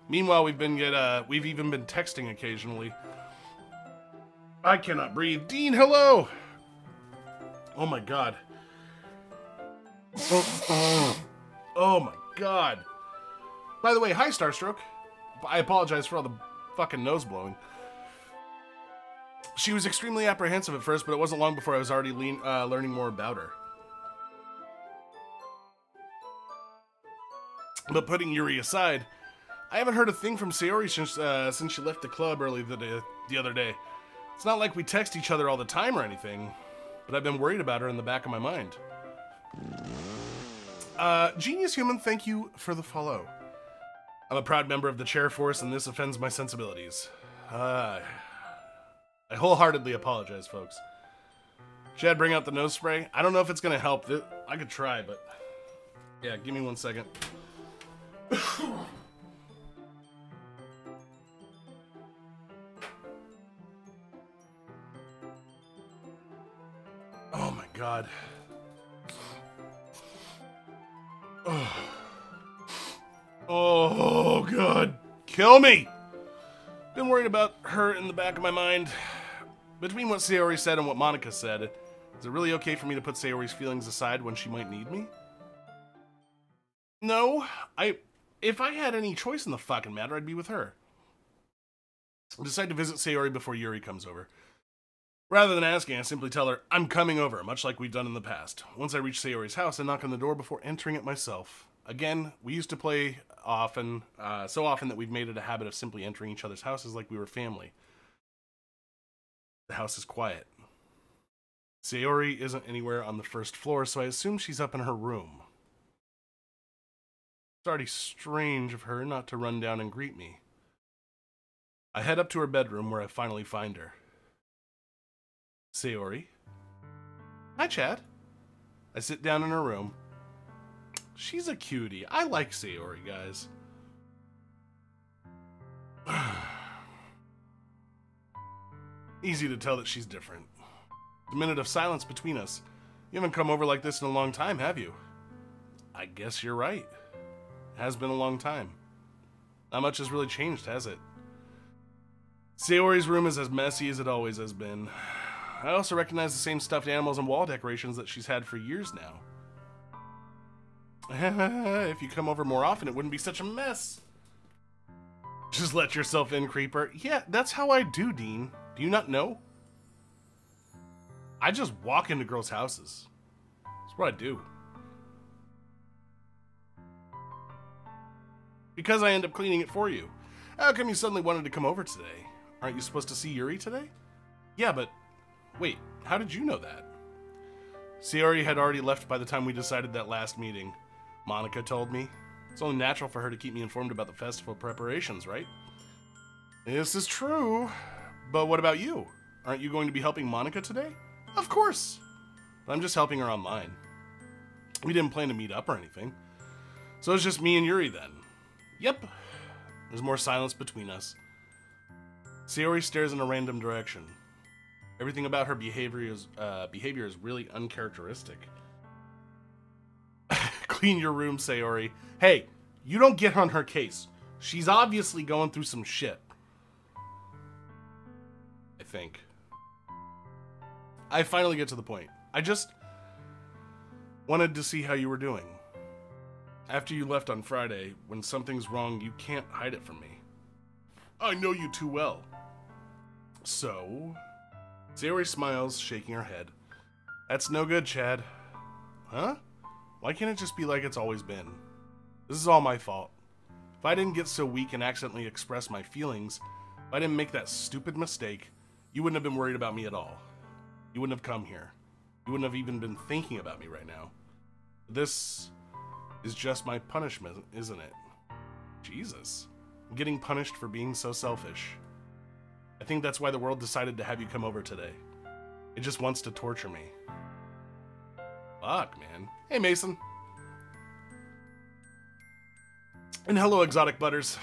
Meanwhile, we've even been texting occasionally. I cannot breathe. Dean, hello. Oh my god. Oh my god. By the way, hi Starstroke. I apologize for all the fucking nose blowing. She was extremely apprehensive at first, but it wasn't long before I was already learning more about her. But putting Yuri aside, I haven't heard a thing from Sayori since she left the club early the other day. It's not like we text each other all the time or anything, but I've been worried about her in the back of my mind. Genius Human, thank you for the follow. I'm a proud member of the chair force, and this offends my sensibilities. I wholeheartedly apologize, folks. Chad, bring out the nose spray. I don't know if it's gonna help. I could try, but yeah, give me 1 second. Oh my god. Oh god. Kill me! Been worried about her in the back of my mind. Between what Sayori said and what Monica said, is it really okay for me to put Sayori's feelings aside when she might need me? No, if I had any choice in the fucking matter, I'd be with her. I decide to visit Sayori before Yuri comes over. Rather than asking, I simply tell her, I'm coming over, much like we've done in the past. Once I reach Sayori's house, I knock on the door before entering it myself. Again, we used to play often, so often that we've made it a habit of simply entering each other's houses like we were family. The house is quiet. Sayori isn't anywhere on the first floor, so I assume she's up in her room. It's already strange of her not to run down and greet me. I head up to her bedroom where I finally find her. Sayori. Hi, Chad. I sit down in her room. She's a cutie. I like Sayori, guys. Easy to tell that she's different. A minute of silence between us. You haven't come over like this in a long time, have you? I guess you're right. It has been a long time. Not much has really changed, has it? Sayori's room is as messy as it always has been. I also recognize the same stuffed animals and wall decorations that she's had for years now. If you come over more often, it wouldn't be such a mess. Just let yourself in, creeper. Yeah, that's how I do, Dean. Do you not know? I just walk into girls' houses. That's what I do. Because I end up cleaning it for you. How come you suddenly wanted to come over today? Aren't you supposed to see Yuri today? Yeah, but... Wait, how did you know that? Sayori had already left by the time we decided that last meeting. Monica told me. It's only natural for her to keep me informed about the festival preparations, right? This is true. But what about you? Aren't you going to be helping Monica today? Of course. But I'm just helping her online. We didn't plan to meet up or anything. So it's just me and Yuri then. Yep. There's more silence between us. Sayori stares in a random direction. Everything about her behavior is really uncharacteristic. Clean your room, Sayori. Hey, you don't get on her case. She's obviously going through some shit. I think. I finally get to the point. I just wanted to see how you were doing. After you left on Friday, when something's wrong, you can't hide it from me. I know you too well. So... Sayori smiles, shaking her head. That's no good, Chad. Huh? Why can't it just be like it's always been? This is all my fault. If I didn't get so weak and accidentally express my feelings, if I didn't make that stupid mistake, you wouldn't have been worried about me at all. You wouldn't have come here. You wouldn't have even been thinking about me right now. This is just my punishment, isn't it? Jesus. I'm getting punished for being so selfish. I think that's why the world decided to have you come over today. It just wants to torture me. Fuck, man. Hey, Mason. And hello, Exotic Butters.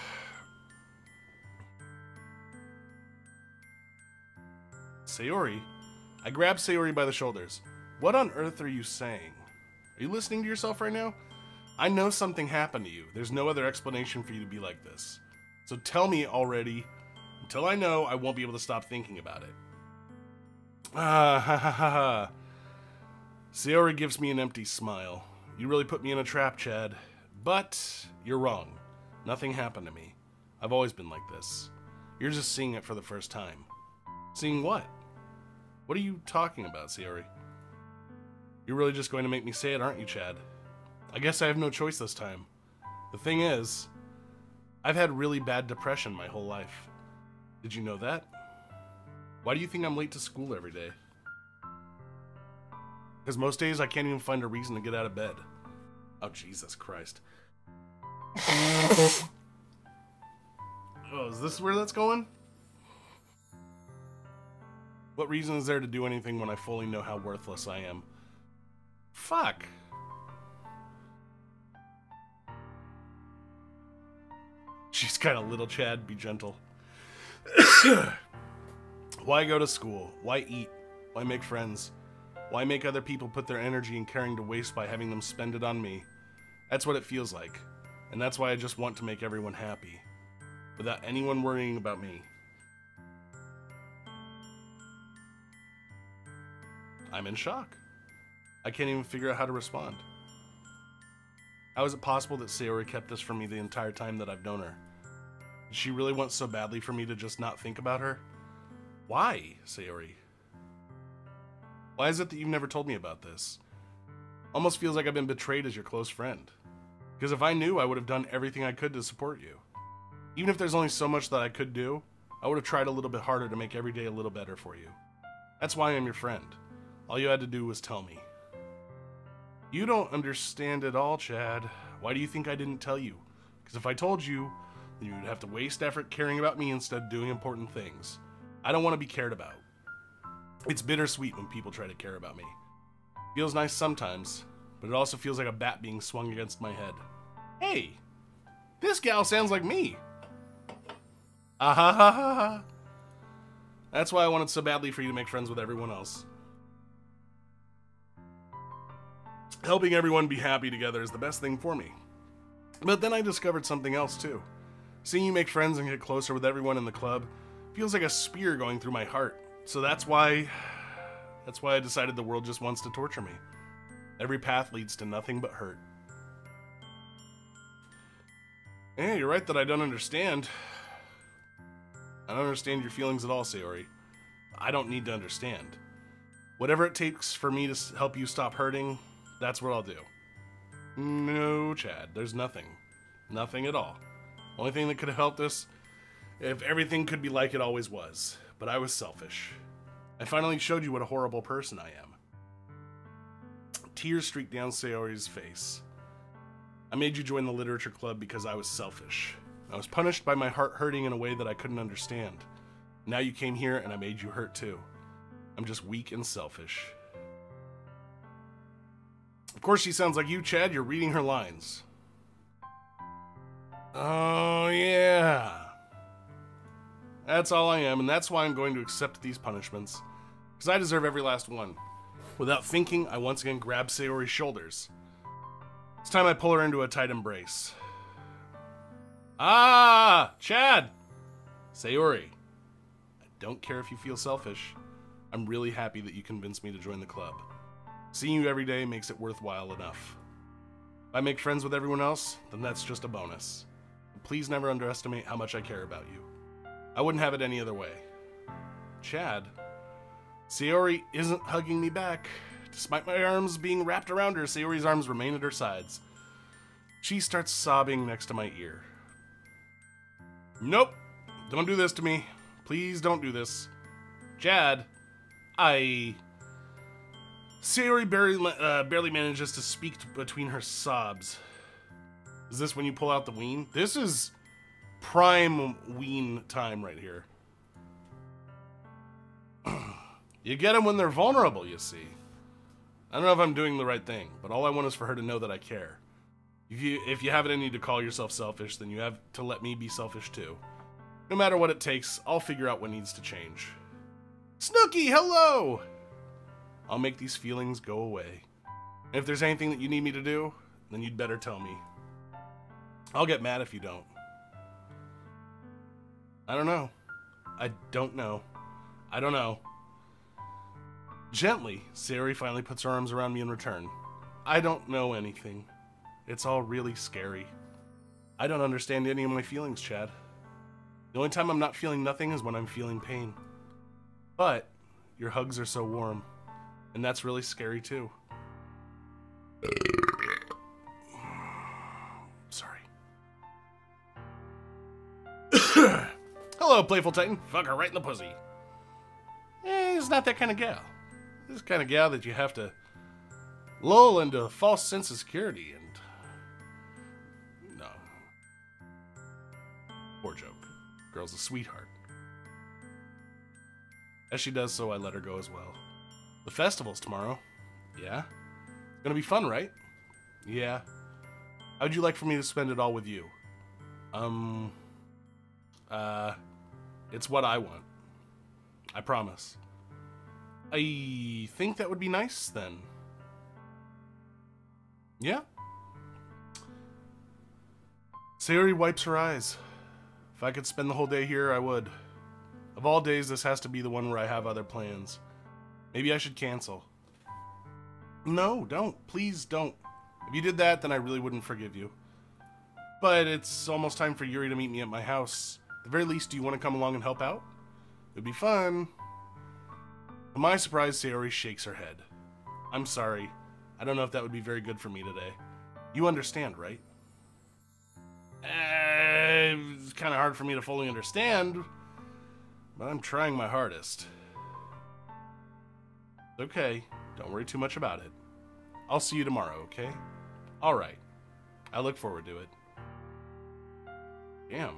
Sayori? I grab Sayori by the shoulders. What on earth are you saying? Are you listening to yourself right now? I know something happened to you. There's no other explanation for you to be like this. So tell me already. Until I know, I won't be able to stop thinking about it. Sayori gives me an empty smile. You really put me in a trap, Chad. But you're wrong. Nothing happened to me. I've always been like this. You're just seeing it for the first time. Seeing what? What are you talking about, Sayori? You're really just going to make me say it, aren't you, Chad? I guess I have no choice this time. The thing is, I've had really bad depression my whole life. Did you know that? Why do you think I'm late to school every day? Because most days I can't even find a reason to get out of bed. Oh, Jesus Christ. Oh, is this where that's going? What reason is there to do anything when I fully know how worthless I am? Fuck. She's got a little Chad, be gentle. Why go to school? Why eat? Why make friends? Why make other people put their energy and caring to waste by having them spend it on me? That's what it feels like. And that's why I just want to make everyone happy. Without anyone worrying about me. I'm in shock. I can't even figure out how to respond. How is it possible that Sayori kept this from me the entire time that I've known her? Did she really want so badly for me to just not think about her? Why, Sayori? Why is it that you've never told me about this? Almost feels like I've been betrayed as your close friend. Because if I knew, I would have done everything I could to support you. Even if there's only so much that I could do, I would have tried a little bit harder to make every day a little better for you. That's why I'm your friend. All you had to do was tell me. You don't understand at all, Chad. Why do you think I didn't tell you? Because if I told you, then you would have to waste effort caring about me instead of doing important things. I don't want to be cared about. It's bittersweet when people try to care about me. Feels nice sometimes, but it also feels like a bat being swung against my head. Hey, this gal sounds like me. Ah ha ha ha ha. That's why I wanted so badly for you to make friends with everyone else. Helping everyone be happy together is the best thing for me. But then I discovered something else too. Seeing you make friends and get closer with everyone in the club feels like a spear going through my heart. So that's why I decided the world just wants to torture me. Every path leads to nothing but hurt. Yeah, you're right that I don't understand. I don't understand your feelings at all, Sayori. I don't need to understand. Whatever it takes for me to help you stop hurting, that's what I'll do. No, Chad, there's nothing. Nothing at all. Only thing that could have helped us if everything could be like it always was. But I was selfish. I finally showed you what a horrible person I am. Tears streaked down Sayori's face. I made you join the literature club because I was selfish. I was punished by my heart hurting in a way that I couldn't understand. Now you came here and I made you hurt too. I'm just weak and selfish. Of course she sounds like you, Chad. You're reading her lines. Oh, yeah. That's all I am, and that's why I'm going to accept these punishments. Because I deserve every last one. Without thinking, I once again grab Sayori's shoulders. It's time I pull her into a tight embrace. Ah! Chad! Sayori. I don't care if you feel selfish. I'm really happy that you convinced me to join the club. Seeing you every day makes it worthwhile enough. If I make friends with everyone else, then that's just a bonus. But please never underestimate how much I care about you. I wouldn't have it any other way. Chad. Sayori isn't hugging me back. Despite my arms being wrapped around her, Sayori's arms remain at her sides. She starts sobbing next to my ear. Nope. Don't do this to me. Please don't do this. Chad. Sayori barely manages to speak between her sobs. Is this when you pull out the ween? This is prime ween time right here. You get them when they're vulnerable, you see. I don't know if I'm doing the right thing, but all I want is for her to know that I care. If you have any need to call yourself selfish, then you have to let me be selfish too. No matter what it takes, I'll figure out what needs to change. Snooky, hello! I'll make these feelings go away. And if there's anything that you need me to do, then you'd better tell me. I'll get mad if you don't. I don't know. I don't know. I don't know. Gently, Sayori finally puts her arms around me in return. I don't know anything. It's all really scary. I don't understand any of my feelings, Chad. The only time I'm not feeling nothing is when I'm feeling pain. But your hugs are so warm, and that's really scary too. Sorry. Hello, Playful Titan. Fuck her right in the pussy. He's not that kind of gal. This is the kind of gal that you have to lull into a false sense of security and... No. Poor joke. Girl's a sweetheart. As she does so, I let her go as well. The festival's tomorrow. Yeah? It's gonna be fun, right? Yeah. How'd you like for me to spend it all with you? It's what I want. I promise. I think that would be nice, then. Yeah? Sayori wipes her eyes. If I could spend the whole day here, I would. Of all days, this has to be the one where I have other plans. Maybe I should cancel. No, don't. Please don't. If you did that, then I really wouldn't forgive you. But it's almost time for Yuri to meet me at my house. At the very least, do you want to come along and help out? It'd be fun. To my surprise, Sayori shakes her head. I'm sorry. I don't know if that would be very good for me today. You understand, right? It's kind of hard for me to fully understand, but I'm trying my hardest. Okay, don't worry too much about it. I'll see you tomorrow, okay? Alright. I look forward to it. Damn.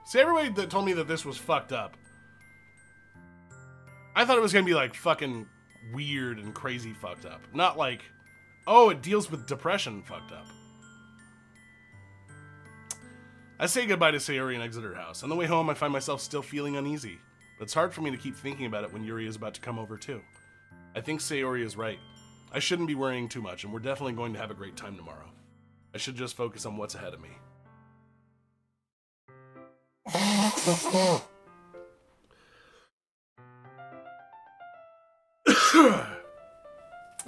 See, everybody that told me that this was fucked up, I thought it was gonna be like fucking weird and crazy fucked up. Not like, oh, it deals with depression fucked up. I say goodbye to Sayori and exit her house. On the way home, I find myself still feeling uneasy. But it's hard for me to keep thinking about it when Yuri is about to come over too. I think Sayori is right. I shouldn't be worrying too much, and we're definitely going to have a great time tomorrow. I should just focus on what's ahead of me.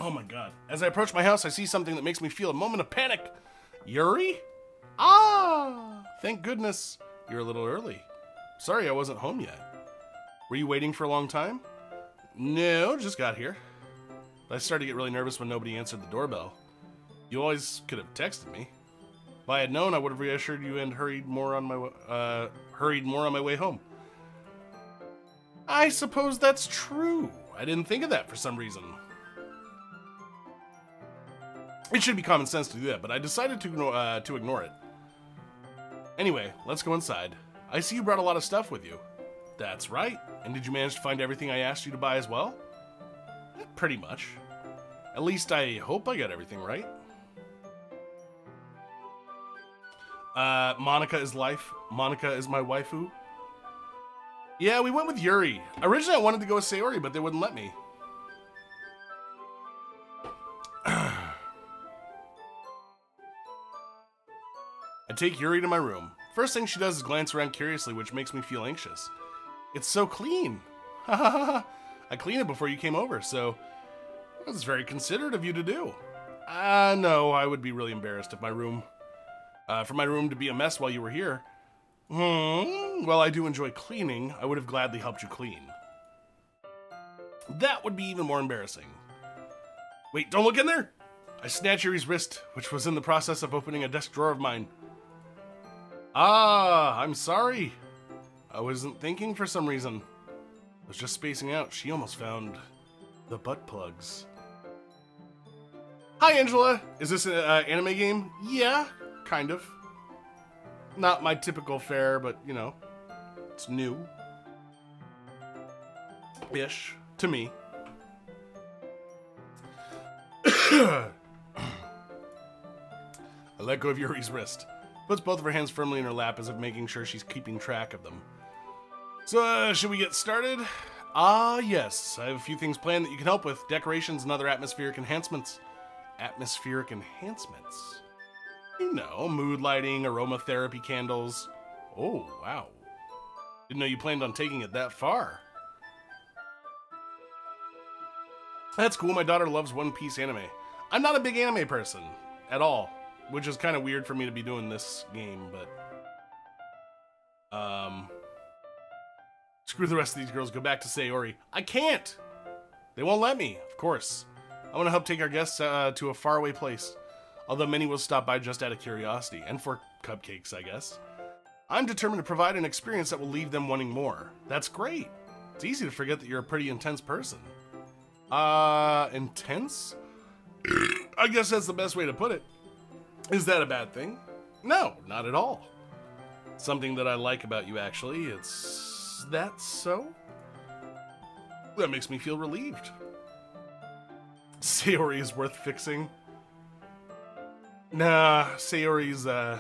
Oh my god. As I approach my house, I see something that makes me feel a moment of panic. Yuri? Ah! Thank goodness. You're a little early. Sorry I wasn't home yet. Were you waiting for a long time? No, just got here. But I started to get really nervous when nobody answered the doorbell. You always could have texted me. If I had known, I would have reassured you and hurried more on my way home. I suppose that's true. I didn't think of that for some reason. It should be common sense to do that, but I decided to ignore it. Anyway, let's go inside. I see you brought a lot of stuff with you. That's right. And did you manage to find everything I asked you to buy as well? Pretty much. At least I hope I got everything right. Monica is life. Monica is my waifu. Yeah, we went with Yuri. Originally, I wanted to go with Sayori, but they wouldn't let me. I take Yuri to my room. First thing she does is glance around curiously, which makes me feel anxious. It's so clean. I cleaned it before you came over, so that's very considerate of you to do. No, I would be really embarrassed if for my room to be a mess while you were here. Well, I do enjoy cleaning. I would have gladly helped you clean. That would be even more embarrassing. Wait, don't look in there! I snatch Yuri's wrist, which was in the process of opening a desk drawer of mine. I'm sorry. I wasn't thinking for some reason. I was just spacing out. She almost found the butt plugs. Hi, Angela. Is this an anime game? Yeah, kind of. Not my typical fare, but, you know, it's new. Ish. To me. I let go of Yuri's wrist. Puts both of her hands firmly in her lap as if making sure she's keeping track of them. So, should we get started? Yes. I have a few things planned that you can help with. Decorations and other atmospheric enhancements. Atmospheric enhancements? You know, mood lighting, aromatherapy candles. Oh, wow. Didn't know you planned on taking it that far. That's cool. My daughter loves One Piece anime. I'm not a big anime person at all, which is kind of weird for me to be doing this game, but screw the rest of these girls. Go back to Sayori. I can't. They won't let me, of course. I want to help take our guests to a faraway place, although many will stop by just out of curiosity, and for cupcakes, I guess. I'm determined to provide an experience that will leave them wanting more. That's great. It's easy to forget that you're a pretty intense person. Intense? I guess that's the best way to put it. Is that a bad thing? No, not at all. Something that I like about you, actually. It's that so? That makes me feel relieved. Sayori is worth fixing. Nah, Sayori's, I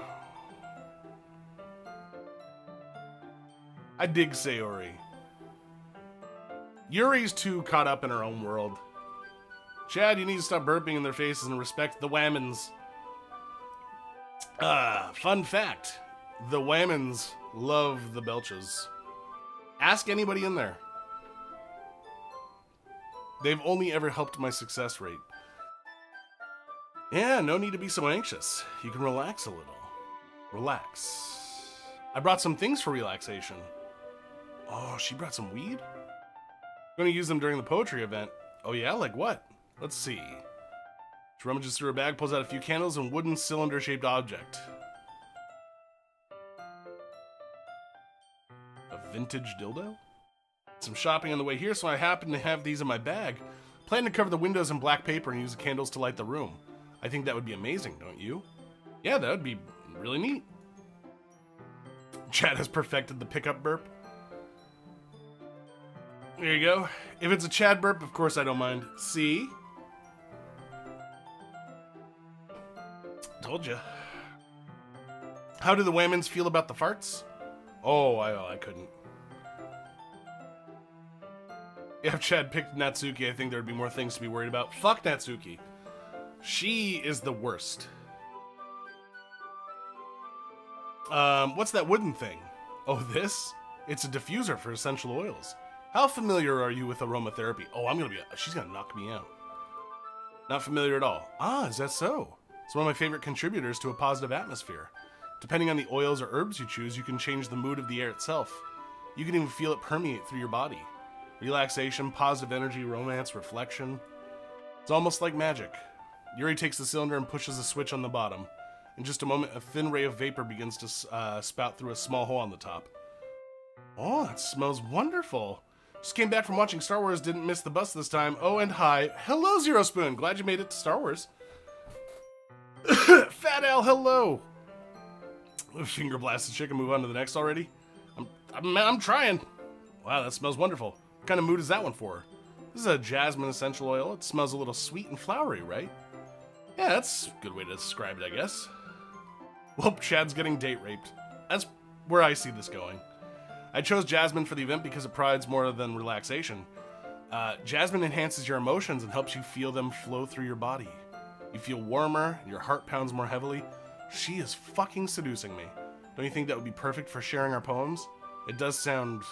dig Sayori. Yuri's too caught up in her own world. Chad, you need to stop burping in their faces and respect the Whammons. Fun fact. The Whammons love the Belches. Ask anybody in there. They've only ever helped my success rate. Yeah, no need to be so anxious. You can relax a little. Relax. I brought some things for relaxation. Oh, she brought some weed? I'm going to use them during the poetry event. Oh yeah, like what? Let's see. She rummages through her bag, pulls out a few candles, and a wooden cylinder-shaped object. A vintage dildo? Some shopping on the way here, so I happen to have these in my bag. Plan to cover the windows in black paper and use the candles to light the room. I think that would be amazing, don't you? Yeah, that would be really neat. Chad has perfected the pickup burp. There you go. If it's a Chad burp, of course I don't mind. See? Told you. How do the Whammons feel about the farts? Oh, I couldn't. If Chad picked Natsuki, I think there would be more things to be worried about. Fuck Natsuki. She is the worst. What's that wooden thing? Oh, this? It's a diffuser for essential oils. How familiar are you with aromatherapy? Oh, she's gonna knock me out. Not familiar at all. Ah, is that so? It's one of my favorite contributors to a positive atmosphere. Depending on the oils or herbs you choose, you can change the mood of the air itself. You can even feel it permeate through your body. Relaxation, positive energy, romance, reflection. It's almost like magic. Yuri takes the cylinder and pushes a switch on the bottom. In just a moment, a thin ray of vapor begins to spout through a small hole on the top. Oh, that smells wonderful. Just came back from watching Star Wars, didn't miss the bus this time. Oh, and hi. Hello, Zero Spoon. Glad you made it to Star Wars. Fat Al, hello. Finger blasted chicken. Move on to the next already. I'm trying. Wow, that smells wonderful. What kind of mood is that one for? This is a jasmine essential oil. It smells a little sweet and flowery, right? Yeah, that's a good way to describe it, I guess. Well, Chad's getting date raped. That's where I see this going. I chose jasmine for the event because it provides more than relaxation. Jasmine enhances your emotions and helps you feel them flow through your body. You feel warmer, your heart pounds more heavily. She is fucking seducing me. Don't you think that would be perfect for sharing our poems? It does sound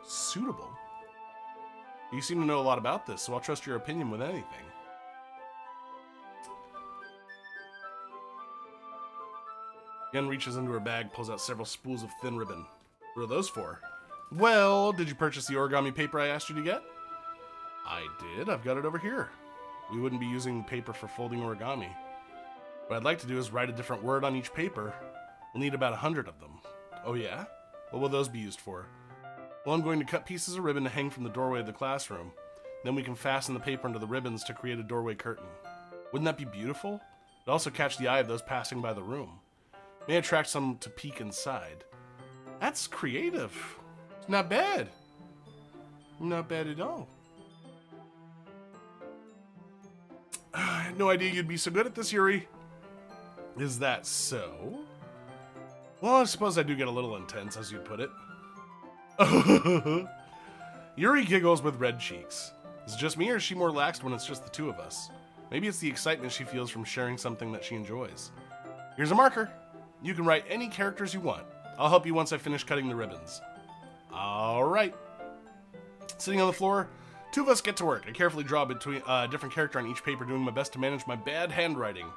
suitable. You seem to know a lot about this, so I'll trust your opinion with anything. Yen reaches into her bag, pulls out several spools of thin ribbon. What are those for? Well, did you purchase the origami paper I asked you to get? I did. I've got it over here. We wouldn't be using paper for folding origami. What I'd like to do is write a different word on each paper. We'll need about 100 of them. Oh yeah? What will those be used for? Well, I'm going to cut pieces of ribbon to hang from the doorway of the classroom. Then we can fasten the paper into the ribbons to create a doorway curtain. Wouldn't that be beautiful? It'd also catch the eye of those passing by the room. May attract some to peek inside. That's creative. It's not bad. Not bad at all. I had no idea you'd be so good at this, Yuri. Is that so? Well, I suppose I do get a little intense, as you'd put it. Yuri giggles with red cheeks. Is it just me, or is she more relaxed when it's just the two of us? Maybe it's the excitement she feels from sharing something that she enjoys. Here's a marker. You can write any characters you want. I'll help you once I finish cutting the ribbons. Alright. Sitting on the floor, Two of us get to work. I carefully draw between a different character on each paper, doing my best to manage my bad handwriting.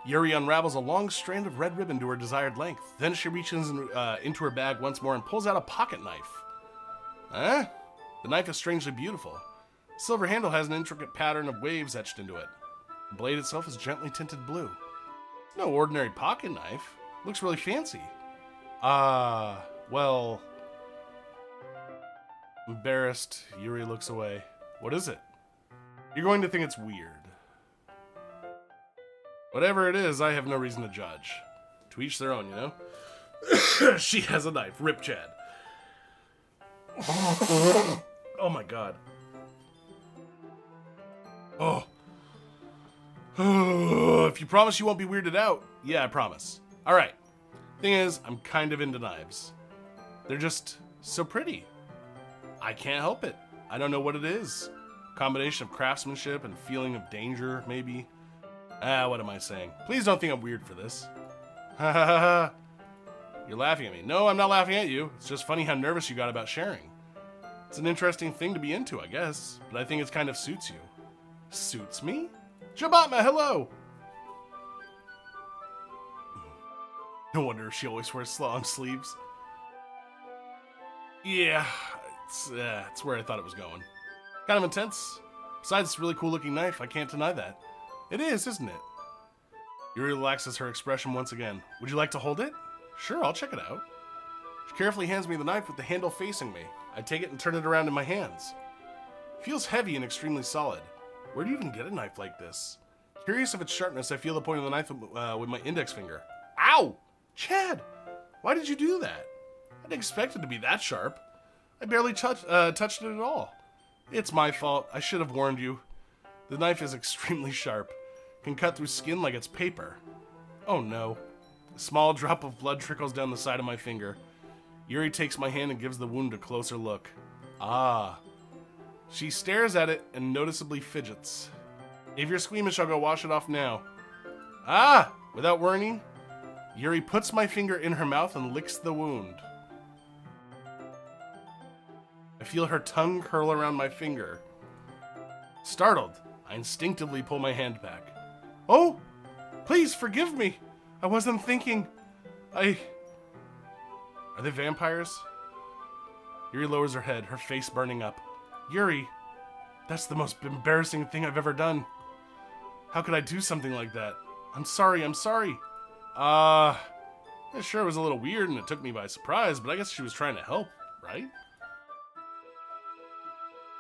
Yuri unravels a long strand of red ribbon to her desired length. Then she reaches into her bag once more and pulls out a pocket knife. Huh? The knife is strangely beautiful. The silver handle has an intricate pattern of waves etched into it. The blade itself is gently tinted blue. It's no ordinary pocket knife. It looks really fancy. Well... Embarrassed, Yuri looks away. What is it? You're going to think it's weird. Whatever it is, I have no reason to judge. To each their own, you know? She has a knife. Rip Chad. Oh my god. Oh. If you promise you won't be weirded out. Yeah, I promise. Alright. Thing is, I'm kind of into knives. They're just so pretty. I can't help it. I don't know what it is. Combination of craftsmanship and feeling of danger, maybe. What am I saying? Please don't think I'm weird for this. Ha ha ha ha. You're laughing at me. No, I'm not laughing at you. It's just funny how nervous you got about sharing. It's an interesting thing to be into, I guess. But I think it kind of suits you. Suits me? Jabatma, hello! No wonder she always wears long sleeves. Yeah, it's where I thought it was going. Kind of intense. Besides this really cool looking knife, I can't deny that. It is, isn't it? Yuri relaxes her expression once again. Would you like to hold it? Sure, I'll check it out. She carefully hands me the knife with the handle facing me. I take it and turn it around in my hands. It feels heavy and extremely solid. Where do you even get a knife like this? Curious of its sharpness, I feel the point of the knife with my index finger. Ow! Chad! Why did you do that? I didn't expect it to be that sharp. I barely touched it at all. It's my fault. I should have warned you. The knife is extremely sharp. Can cut through skin like it's paper. Oh no. A small drop of blood trickles down the side of my finger. Yuri takes my hand and gives the wound a closer look. Ah. She stares at it and noticeably fidgets. If you're squeamish, I'll go wash it off now. Ah! Without warning, Yuri puts my finger in her mouth and licks the wound. I feel her tongue curl around my finger. Startled, I instinctively pull my hand back. Oh! Please forgive me! I wasn't thinking. Are they vampires? Yuri lowers her head, her face burning up. Yuri, that's the most embarrassing thing I've ever done. How could I do something like that? I'm sorry. Yeah, sure, it was a little weird and it took me by surprise, but I guess she was trying to help, right?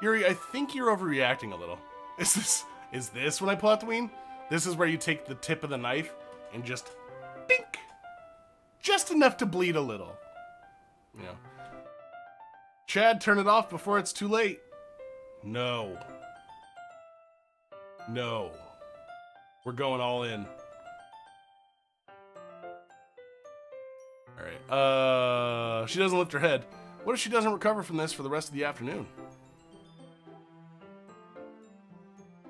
Yuri, I think you're overreacting a little. Is this when I pull out the ween? This is where you take the tip of the knife and just bink! Just enough to bleed a little. You know. Chad, turn it off before it's too late. No. No. We're going all in. Alright. She doesn't lift her head. What if she doesn't recover from this for the rest of the afternoon?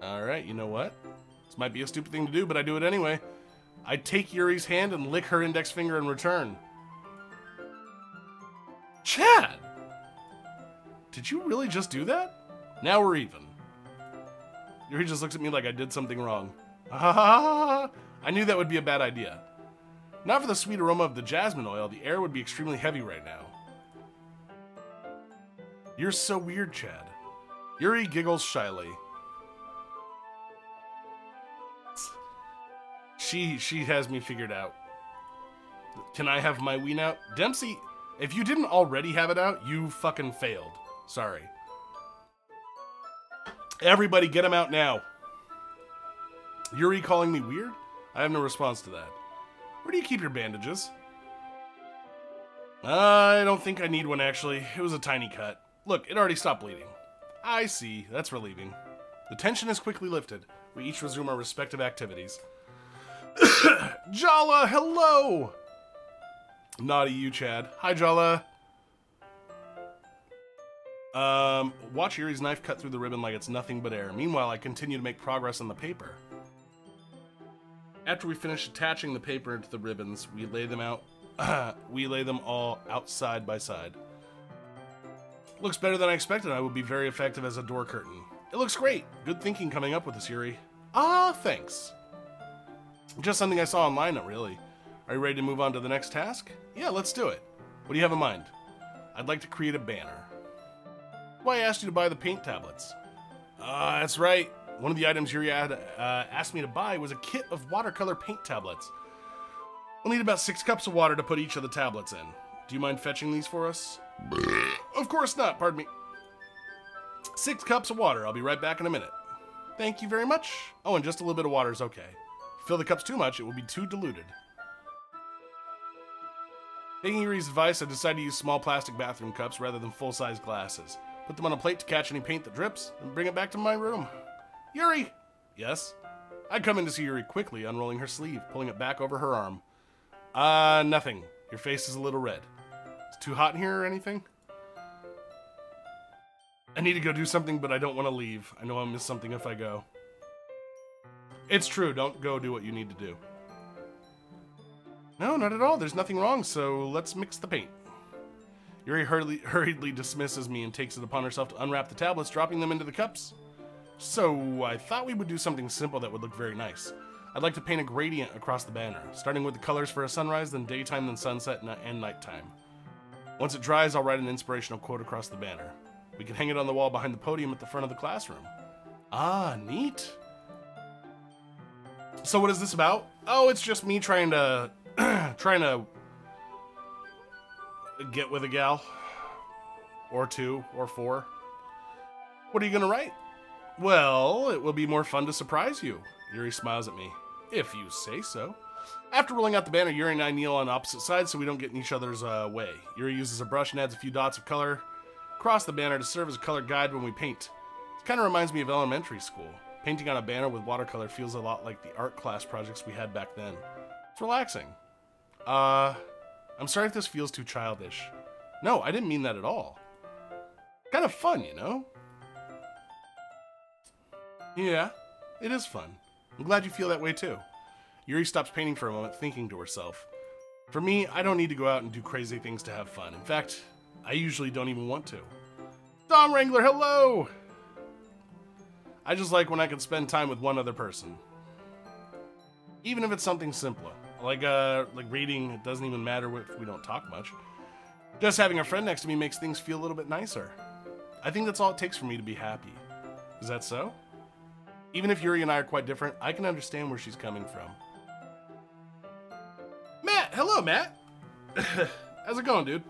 Alright, you know what? This might be a stupid thing to do, but I do it anyway. I take Yuri's hand and lick her index finger in return. Chad! Did you really just do that? Now we're even. Yuri just looks at me like I did something wrong. I knew that would be a bad idea. Not for the sweet aroma of the jasmine oil, the air would be extremely heavy right now. You're so weird, Chad. Yuri giggles shyly. She has me figured out. Can I have my ween out? Dempsey, if you didn't already have it out, you fucking failed. Sorry. Everybody get him out now. Yuri calling me weird? I have no response to that. Where do you keep your bandages? I don't think I need one, actually. It was a tiny cut. Look, it already stopped bleeding. I see. That's relieving. The tension is quickly lifted. We each resume our respective activities. Jala, hello! Naughty you, Chad. Hi, Jala. Watch Yuri's knife cut through the ribbon like it's nothing but air. Meanwhile, I continue to make progress on the paper. After we finish attaching the paper into the ribbons, we lay them out. We lay them all out side by side. Looks better than I expected. I will be very effective as a door curtain. It looks great. Good thinking coming up with this, Yuri. Ah, thanks. Just something I saw online, not really. Are you ready to move on to the next task? Yeah, let's do it. What do you have in mind? I'd like to create a banner. Why I asked you to buy the paint tablets. That's right. One of the items Yuri had asked me to buy was a kit of watercolor paint tablets. We'll need about 6 cups of water to put each of the tablets in. Do you mind fetching these for us? Of course not, pardon me. 6 cups of water. I'll be right back in a minute. Thank you very much. Oh, and just a little bit of water is okay. If you fill the cups too much, it will be too diluted. Taking Yuri's advice, I decided to use small plastic bathroom cups rather than full-size glasses. Put them on a plate to catch any paint that drips, and bring it back to my room. Yuri! Yes? I come in to see Yuri quickly, unrolling her sleeve, pulling it back over her arm. Nothing. Your face is a little red. It's too hot in here or anything? I need to go do something, but I don't want to leave. I know I'll miss something if I go. It's true, don't go do what you need to do. No, not at all. There's nothing wrong, so let's mix the paint. Yuri hurriedly dismisses me and takes it upon herself to unwrap the tablets, dropping them into the cups. So, I thought we would do something simple that would look very nice. I'd like to paint a gradient across the banner, starting with the colors for a sunrise, then daytime, then sunset, and nighttime. Once it dries, I'll write an inspirational quote across the banner. We can hang it on the wall behind the podium at the front of the classroom. Ah, neat. So what is this about? Oh, it's just me trying to get with a gal. Or 2, or 4. What are you gonna write? Well, it will be more fun to surprise you. Yuri smiles at me. If you say so. After rolling out the banner, Yuri and I kneel on opposite sides so we don't get in each other's way. Yuri uses a brush and adds a few dots of color across the banner to serve as a color guide when we paint. It kind of reminds me of elementary school. Painting on a banner with watercolor feels a lot like the art class projects we had back then. It's relaxing. I'm sorry if this feels too childish. No, I didn't mean that at all. Kind of fun, you know? Yeah, it is fun. I'm glad you feel that way too. Yuri stops painting for a moment, thinking to herself. For me, I don't need to go out and do crazy things to have fun. In fact, I usually don't even want to. Dom Wrangler, hello! I just like when I can spend time with one other person. Even if it's something simpler. Like reading, it doesn't even matter if we don't talk much. Just having a friend next to me makes things feel a little bit nicer. I think that's all it takes for me to be happy. Is that so? Even if Yuri and I are quite different, I can understand where she's coming from. Matt! Hello, Matt! How's it going, dude?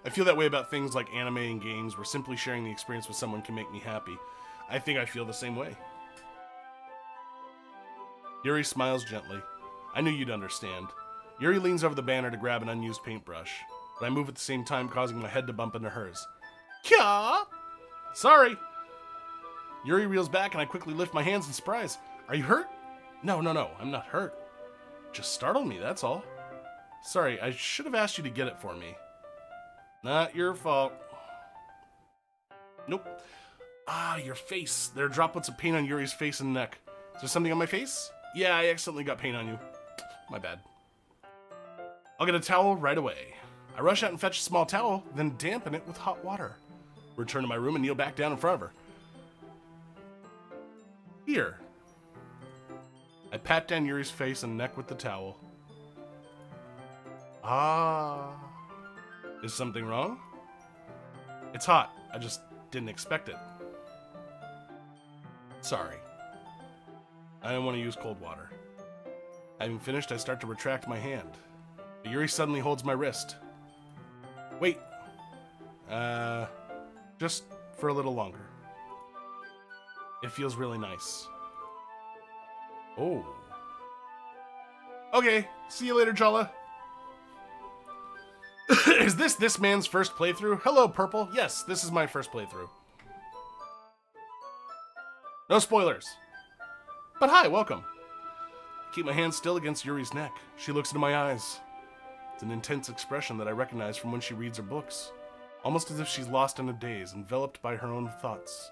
I feel that way about things like anime and games, where simply sharing the experience with someone can make me happy. I think I feel the same way. Yuri smiles gently. I knew you'd understand. Yuri leans over the banner to grab an unused paintbrush, but I move at the same time, causing my head to bump into hers. Kya! Sorry! Yuri reels back and I quickly lift my hands in surprise. Are you hurt? No, I'm not hurt. Just startled me, that's all. Sorry, I should have asked you to get it for me. Not your fault. Nope. Ah, your face. There are droplets of paint on Yuri's face and neck. Is there something on my face? Yeah, I accidentally got paint on you. My bad. I'll get a towel right away. I rush out and fetch a small towel, then dampen it with hot water. Return to my room and kneel back down in front of her. Here. I pat down Yuri's face and neck with the towel. Ah. Is something wrong? It's hot. I just didn't expect it. Sorry. I don't want to use cold water. Having finished, I start to retract my hand. But Yuri suddenly holds my wrist. Wait. Just for a little longer. It feels really nice. Oh. Okay, see you later, Jala. Is this man's first playthrough? Hello, Purple. Yes, this is my first playthrough. No spoilers. But hi, welcome. I keep my hand still against Yuri's neck. She looks into my eyes. It's an intense expression that I recognize from when she reads her books. Almost as if she's lost in a daze, enveloped by her own thoughts.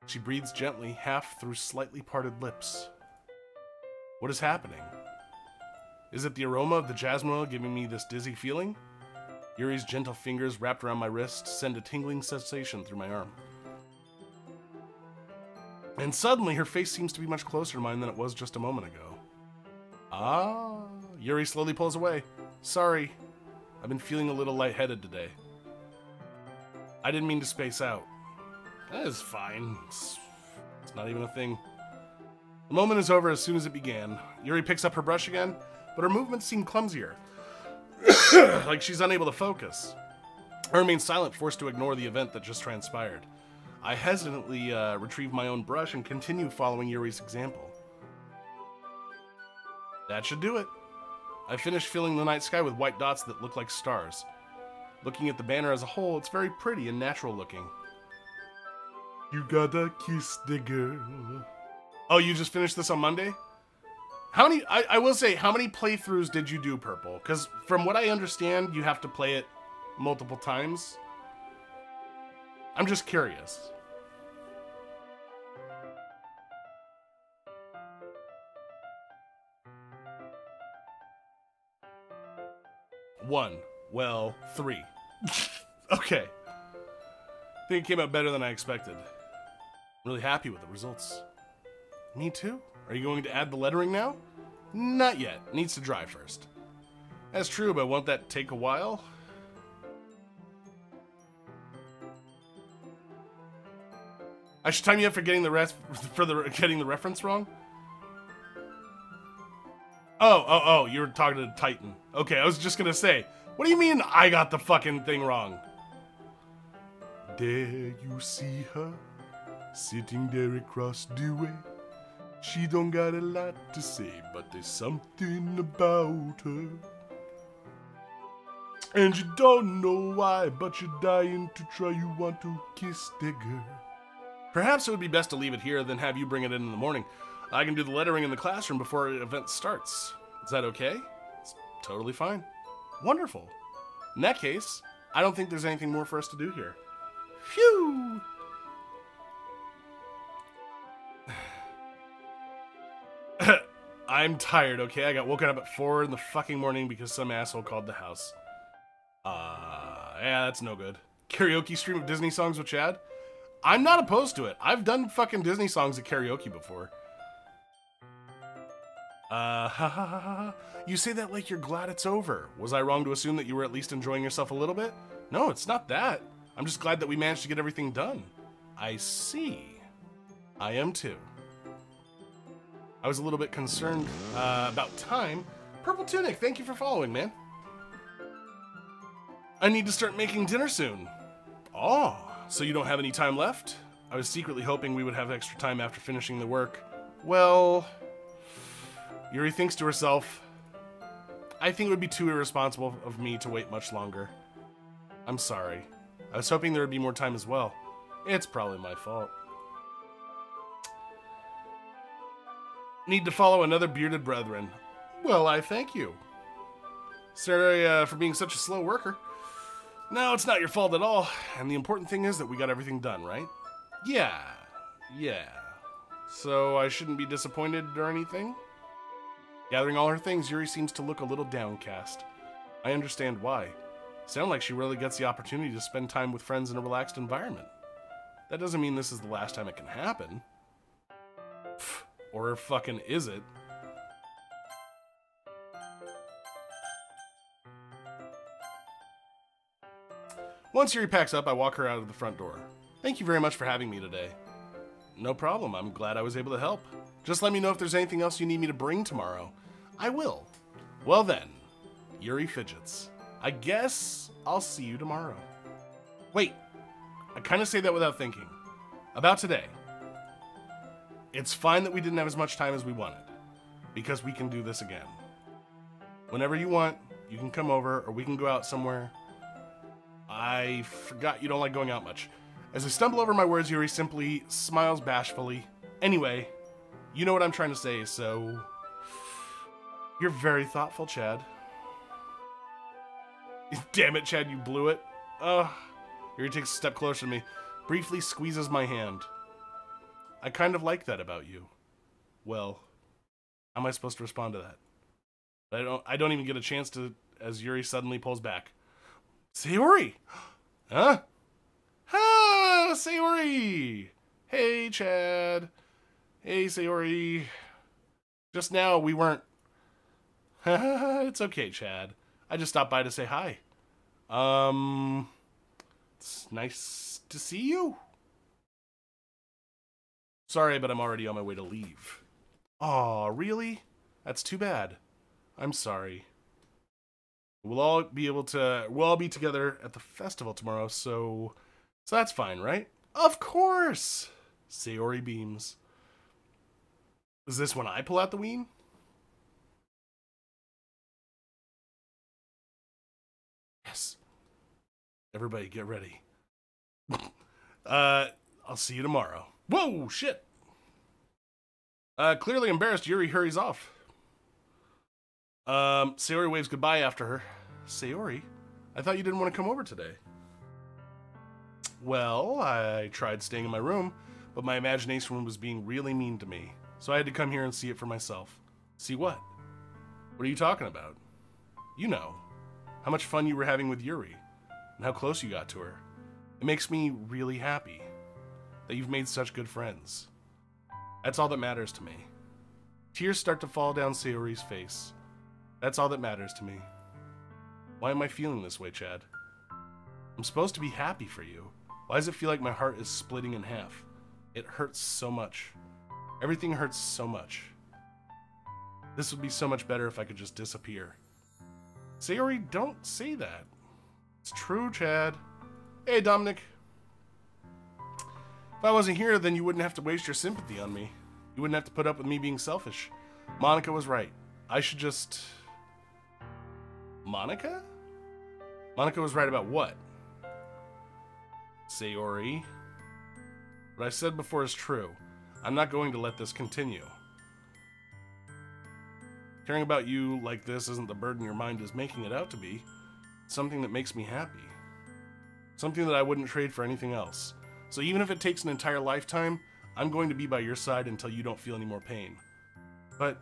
She breathes gently, half through slightly parted lips. What is happening? Is it the aroma of the jasmine oil giving me this dizzy feeling? Yuri's gentle fingers wrapped around my wrist send a tingling sensation through my arm. And suddenly, her face seems to be much closer to mine than it was just a moment ago. Ah, Yuri slowly pulls away. Sorry, I've been feeling a little lightheaded today. I didn't mean to space out. That is fine. It's not even a thing. The moment is over as soon as it began. Yuri picks up her brush again, but her movements seem clumsier. Like she's unable to focus. I remain silent, forced to ignore the event that just transpired. I hesitantly retrieve my own brush and continue following Yuri's example. That should do it. I finished filling the night sky with white dots that look like stars. Looking at the banner as a whole, it's very pretty and natural looking. You gotta kiss the girl. Oh, you just finished this on Monday? How many, I will say, how many playthroughs did you do, Purple? Because from what I understand, you have to play it multiple times. I'm just curious. One. Well, 3. Okay. I think it came out better than I expected. I'm really happy with the results. Me too. Are you going to add the lettering now? Not yet. Needs to dry first. That's true, but won't that take a while? I should time you up for getting getting the reference wrong. Oh, you were talking to Titan. Okay, I was just gonna say, what do you mean I got the fucking thing wrong? There you see her, sitting there across the way. She don't got a lot to say, but there's something about her. And you don't know why, but you're dying to try. You want to kiss the girl. Perhaps it would be best to leave it here, then have you bring it in the morning. I can do the lettering in the classroom before the event starts. Is that okay? It's totally fine. Wonderful. In that case, I don't think there's anything more for us to do here. Phew! I'm tired, okay? I got woken up at 4 in the fucking morning because some asshole called the house. Yeah, that's no good. Karaoke stream of Disney songs with Chad? I'm not opposed to it. I've done fucking Disney songs at karaoke before. You say that like you're glad it's over. Was I wrong to assume that you were at least enjoying yourself a little bit? No, it's not that. I'm just glad that we managed to get everything done. I see. I am too. I was a little bit concerned about time. Purple Tunic, thank you for following, man. I need to start making dinner soon. Oh, so you don't have any time left? I was secretly hoping we would have extra time after finishing the work. Well, Yuri thinks to herself, I think it would be too irresponsible of me to wait much longer. I'm sorry. I was hoping there would be more time as well. It's probably my fault. Need to follow another bearded brethren. Well, I thank you. Sorry for being such a slow worker. No, it's not your fault at all. And the important thing is that we got everything done, right? Yeah. So I shouldn't be disappointed or anything? Gathering all her things, Yuri seems to look a little downcast. I understand why. Sound like she really gets the opportunity to spend time with friends in a relaxed environment. That doesn't mean this is the last time it can happen. Or fucking is it? Once Yuri packs up, I walk her out of the front door. Thank you very much for having me today. No problem, I'm glad I was able to help. Just let me know if there's anything else you need me to bring tomorrow. I will. Well then, Yuri fidgets. I guess I'll see you tomorrow. Wait, I kind of say that without thinking. About today. It's fine that we didn't have as much time as we wanted, because we can do this again. Whenever you want, you can come over, or we can go out somewhere. I forgot you don't like going out much. As I stumble over my words, Yuri simply smiles bashfully. Anyway, you know what I'm trying to say, so... You're very thoughtful, Chad. Damn it, Chad, you blew it. Yuri takes a step closer to me, briefly squeezes my hand. I kind of like that about you. Well, how am I supposed to respond to that? I don't even get a chance to, as Yuri suddenly pulls back. Sayori! Huh? Ah, Sayori! Hey, Chad. Hey, Sayori. Just now, we weren't... It's okay, Chad. I just stopped by to say hi. It's nice to see you. Sorry, but I'm already on my way to leave. Aw, really? That's too bad. I'm sorry. We'll all be together at the festival tomorrow, so that's fine, right? Of course! Sayori beams. Is this when I pull out the ween? Yes. Everybody get ready. I'll see you tomorrow. Whoa, shit! Clearly embarrassed, Yuri hurries off. Sayori waves goodbye after her. Sayori? I thought you didn't want to come over today. Well, I tried staying in my room, but my imagination was being really mean to me. So I had to come here and see it for myself. See what? What are you talking about? You know. How much fun you were having with Yuri. And how close you got to her. It makes me really happy that you've made such good friends. That's all that matters to me. Tears start to fall down Sayori's face. That's all that matters to me. Why am I feeling this way, Chad? I'm supposed to be happy for you. Why does it feel like my heart is splitting in half? It hurts so much. Everything hurts so much. This would be so much better if I could just disappear. Sayori, don't say that. It's true, Chad. Hey, Dominic. If I wasn't here, then you wouldn't have to waste your sympathy on me. You wouldn't have to put up with me being selfish. Monica was right. I should just... Monica? Monica was right about what? Sayori. What I said before is true. I'm not going to let this continue. Caring about you like this isn't the burden your mind is making it out to be. It's something that makes me happy. Something that I wouldn't trade for anything else. So even if it takes an entire lifetime, I'm going to be by your side until you don't feel any more pain. But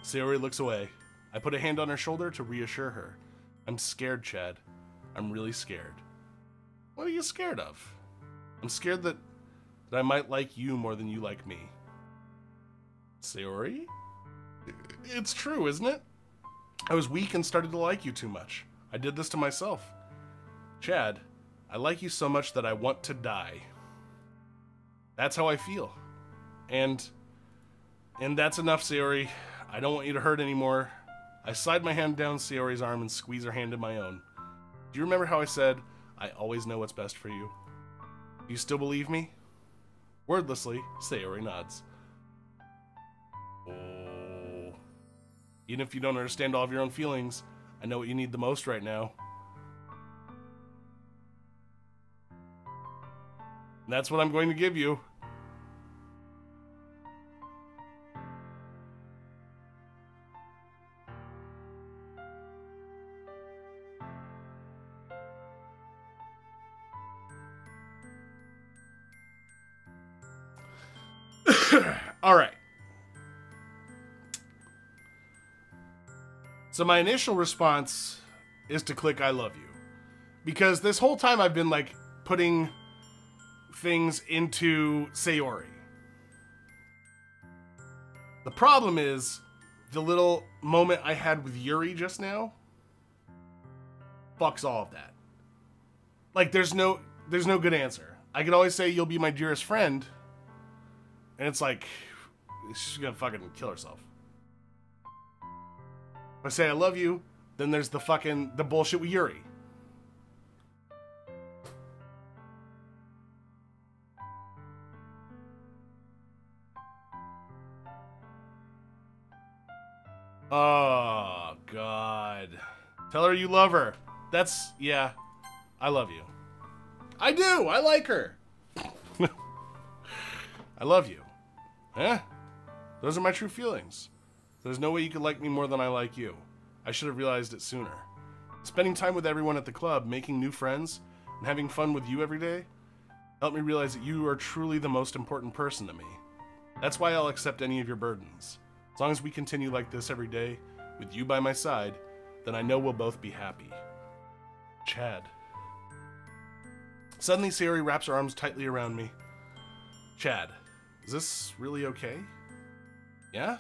Sayori looks away. I put a hand on her shoulder to reassure her. I'm scared, Chad. I'm really scared. What are you scared of? I'm scared that I might like you more than you like me. Sayori? It's true, isn't it? I was weak and started to like you too much. I did this to myself. Chad, I like you so much that I want to die. That's how I feel. And that's enough, Sayori. I don't want you to hurt anymore. I slide my hand down Sayori's arm and squeeze her hand in my own. Do you remember how I said, I always know what's best for you? Do you still believe me? Wordlessly, Sayori nods. Oh. Even if you don't understand all of your own feelings, I know what you need the most right now. And that's what I'm going to give you. All right. So my initial response is to click I love you. Because this whole time I've been like putting things into Sayori. The problem is the little moment I had with Yuri just now fucks all of that. Like there's no good answer. I could always say you'll be my dearest friend, and it's like she's gonna fucking kill herself. If I say I love you, then there's the bullshit with Yuri. Oh, God. Tell her you love her. Yeah, I love you. I do, I like her. I love you. Eh? Those are my true feelings. There's no way you could like me more than I like you. I should have realized it sooner. Spending time with everyone at the club, making new friends, and having fun with you every day helped me realize that you are truly the most important person to me. That's why I'll accept any of your burdens. As long as we continue like this every day, with you by my side, then I know we'll both be happy. Chad. Suddenly, Sayori wraps her arms tightly around me. Chad, is this really okay? Yeah?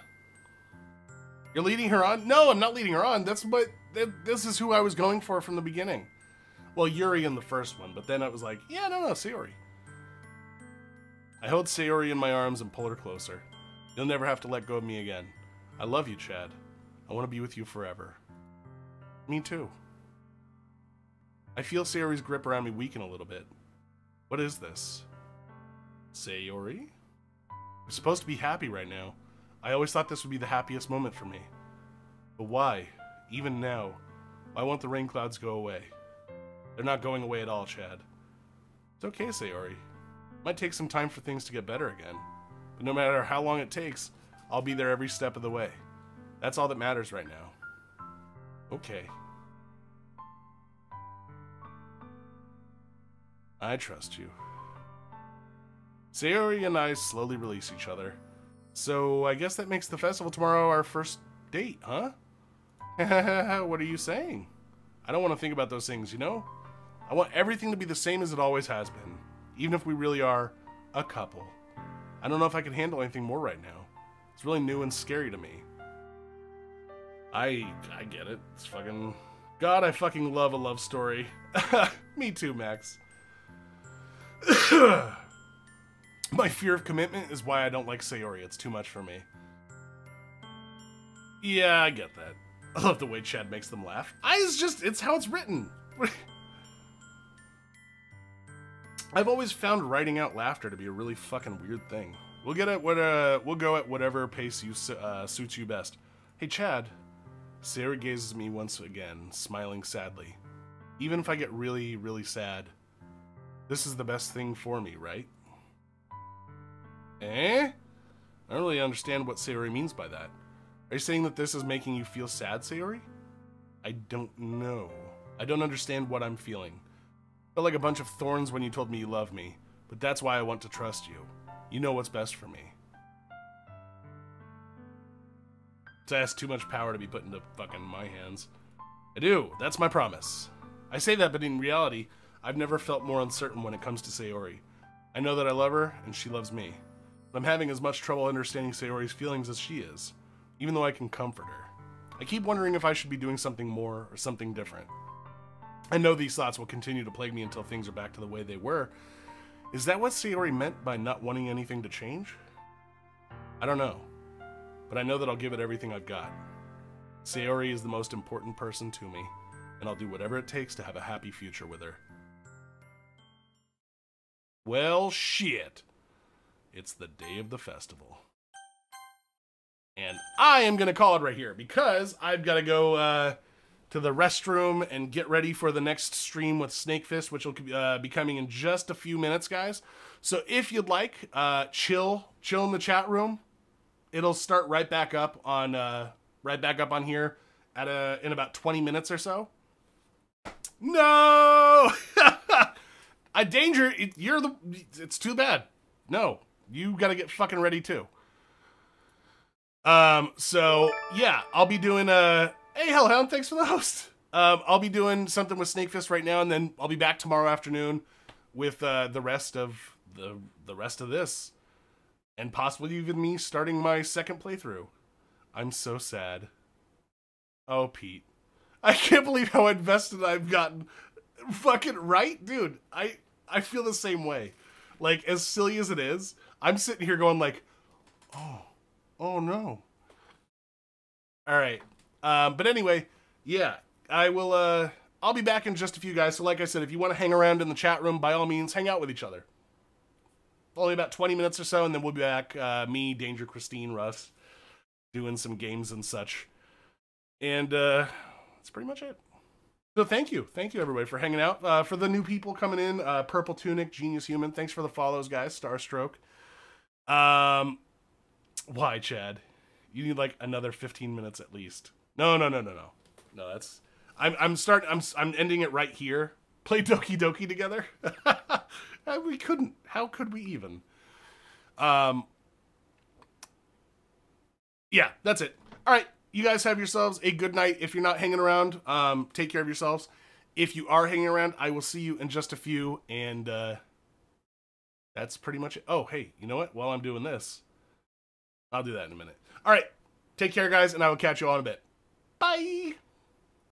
You're leading her on? No, I'm not leading her on. This is who I was going for from the beginning. Well, Yuri in the first one, but then I was like, yeah, no, Sayori. I held Sayori in my arms and pulled her closer. You'll never have to let go of me again. I love you, Chad. I want to be with you forever. Me too. I feel Sayori's grip around me weaken a little bit. What is this? Sayori? I'm supposed to be happy right now. I always thought this would be the happiest moment for me. But why? Even now? Why won't the rain clouds go away? They're not going away at all, Chad. It's okay, Sayori. It might take some time for things to get better again. But no matter how long it takes, I'll be there every step of the way. That's all that matters right now. Okay. I trust you. Sayori and I slowly release each other. So I guess that makes the festival tomorrow our first date, huh? What are you saying? I don't want to think about those things, you know? I want everything to be the same as it always has been, even if we really are a couple. I don't know if I can handle anything more right now. It's really new and scary to me. I get it. It's fucking... God, I fucking love a love story. Me too, Max. My fear of commitment is why I don't like Sayori. It's too much for me. Yeah, I get that. I love the way Chad makes them laugh. It's how it's written. I've always found writing out laughter to be a really fucking weird thing. We'll go at whatever pace suits you best. Hey, Chad. Sayori gazes at me once again, smiling sadly. Even if I get really, really sad, this is the best thing for me, right? Eh? I don't really understand what Sayori means by that. Are you saying that this is making you feel sad, Sayori? I don't know. I don't understand what I'm feeling. Felt like a bunch of thorns when you told me you love me, but that's why I want to trust you. You know what's best for me. It has too much power to be put into fucking my hands. I do. That's my promise. I say that, but in reality, I've never felt more uncertain when it comes to Sayori. I know that I love her, and she loves me. But I'm having as much trouble understanding Sayori's feelings as she is, even though I can comfort her. I keep wondering if I should be doing something more or something different. I know these thoughts will continue to plague me until things are back to the way they were. Is that what Sayori meant by not wanting anything to change? I don't know. But I know that I'll give it everything I've got. Sayori is the most important person to me, and I'll do whatever it takes to have a happy future with her. Well, shit. It's the day of the festival. And I am going to call it right here, because I've got to go to the restroom and get ready for the next stream with Snakefist, which will be coming in just a few minutes, guys. So if you'd like, chill in the chat room. It'll start right back up on here in about 20 minutes or so. No, Danger, it's too bad. No, you got to get fucking ready too. So yeah, I'll be doing hey Hellhound, thanks for the host. I'll be doing something with Snakefist right now, and then I'll be back tomorrow afternoon with the rest of this. And possibly even me starting my second playthrough. I'm so sad. Oh, Pete. I can't believe how invested I've gotten. Fucking right? Dude, I feel the same way. Like, as silly as it is, I'm sitting here going like, oh no. Alright. But anyway, yeah. I'll be back in just a few, guys. So like I said, if you want to hang around in the chat room, by all means, hang out with each other. Only about 20 minutes or so, and then we'll be back, me, Danger, Christine, Russ, doing some games and such. And that's pretty much it. So thank you, everybody, for hanging out. For the new people coming in, Purple Tunic, Genius Human, thanks for the follows, guys, Starstroke. Why, Chad? You need like another 15 minutes at least. No, that's... I'm ending it right here. Play Doki Doki together. We couldn't. How could we even? Yeah, that's it. All right. you guys have yourselves a good night. If you're not hanging around, take care of yourselves. If you are hanging around, I will see you in just a few, and that's pretty much it. Oh, hey, you know what? While I'm doing this, I'll do that in a minute. All right, take care, guys, and I will catch you all in a bit. Bye!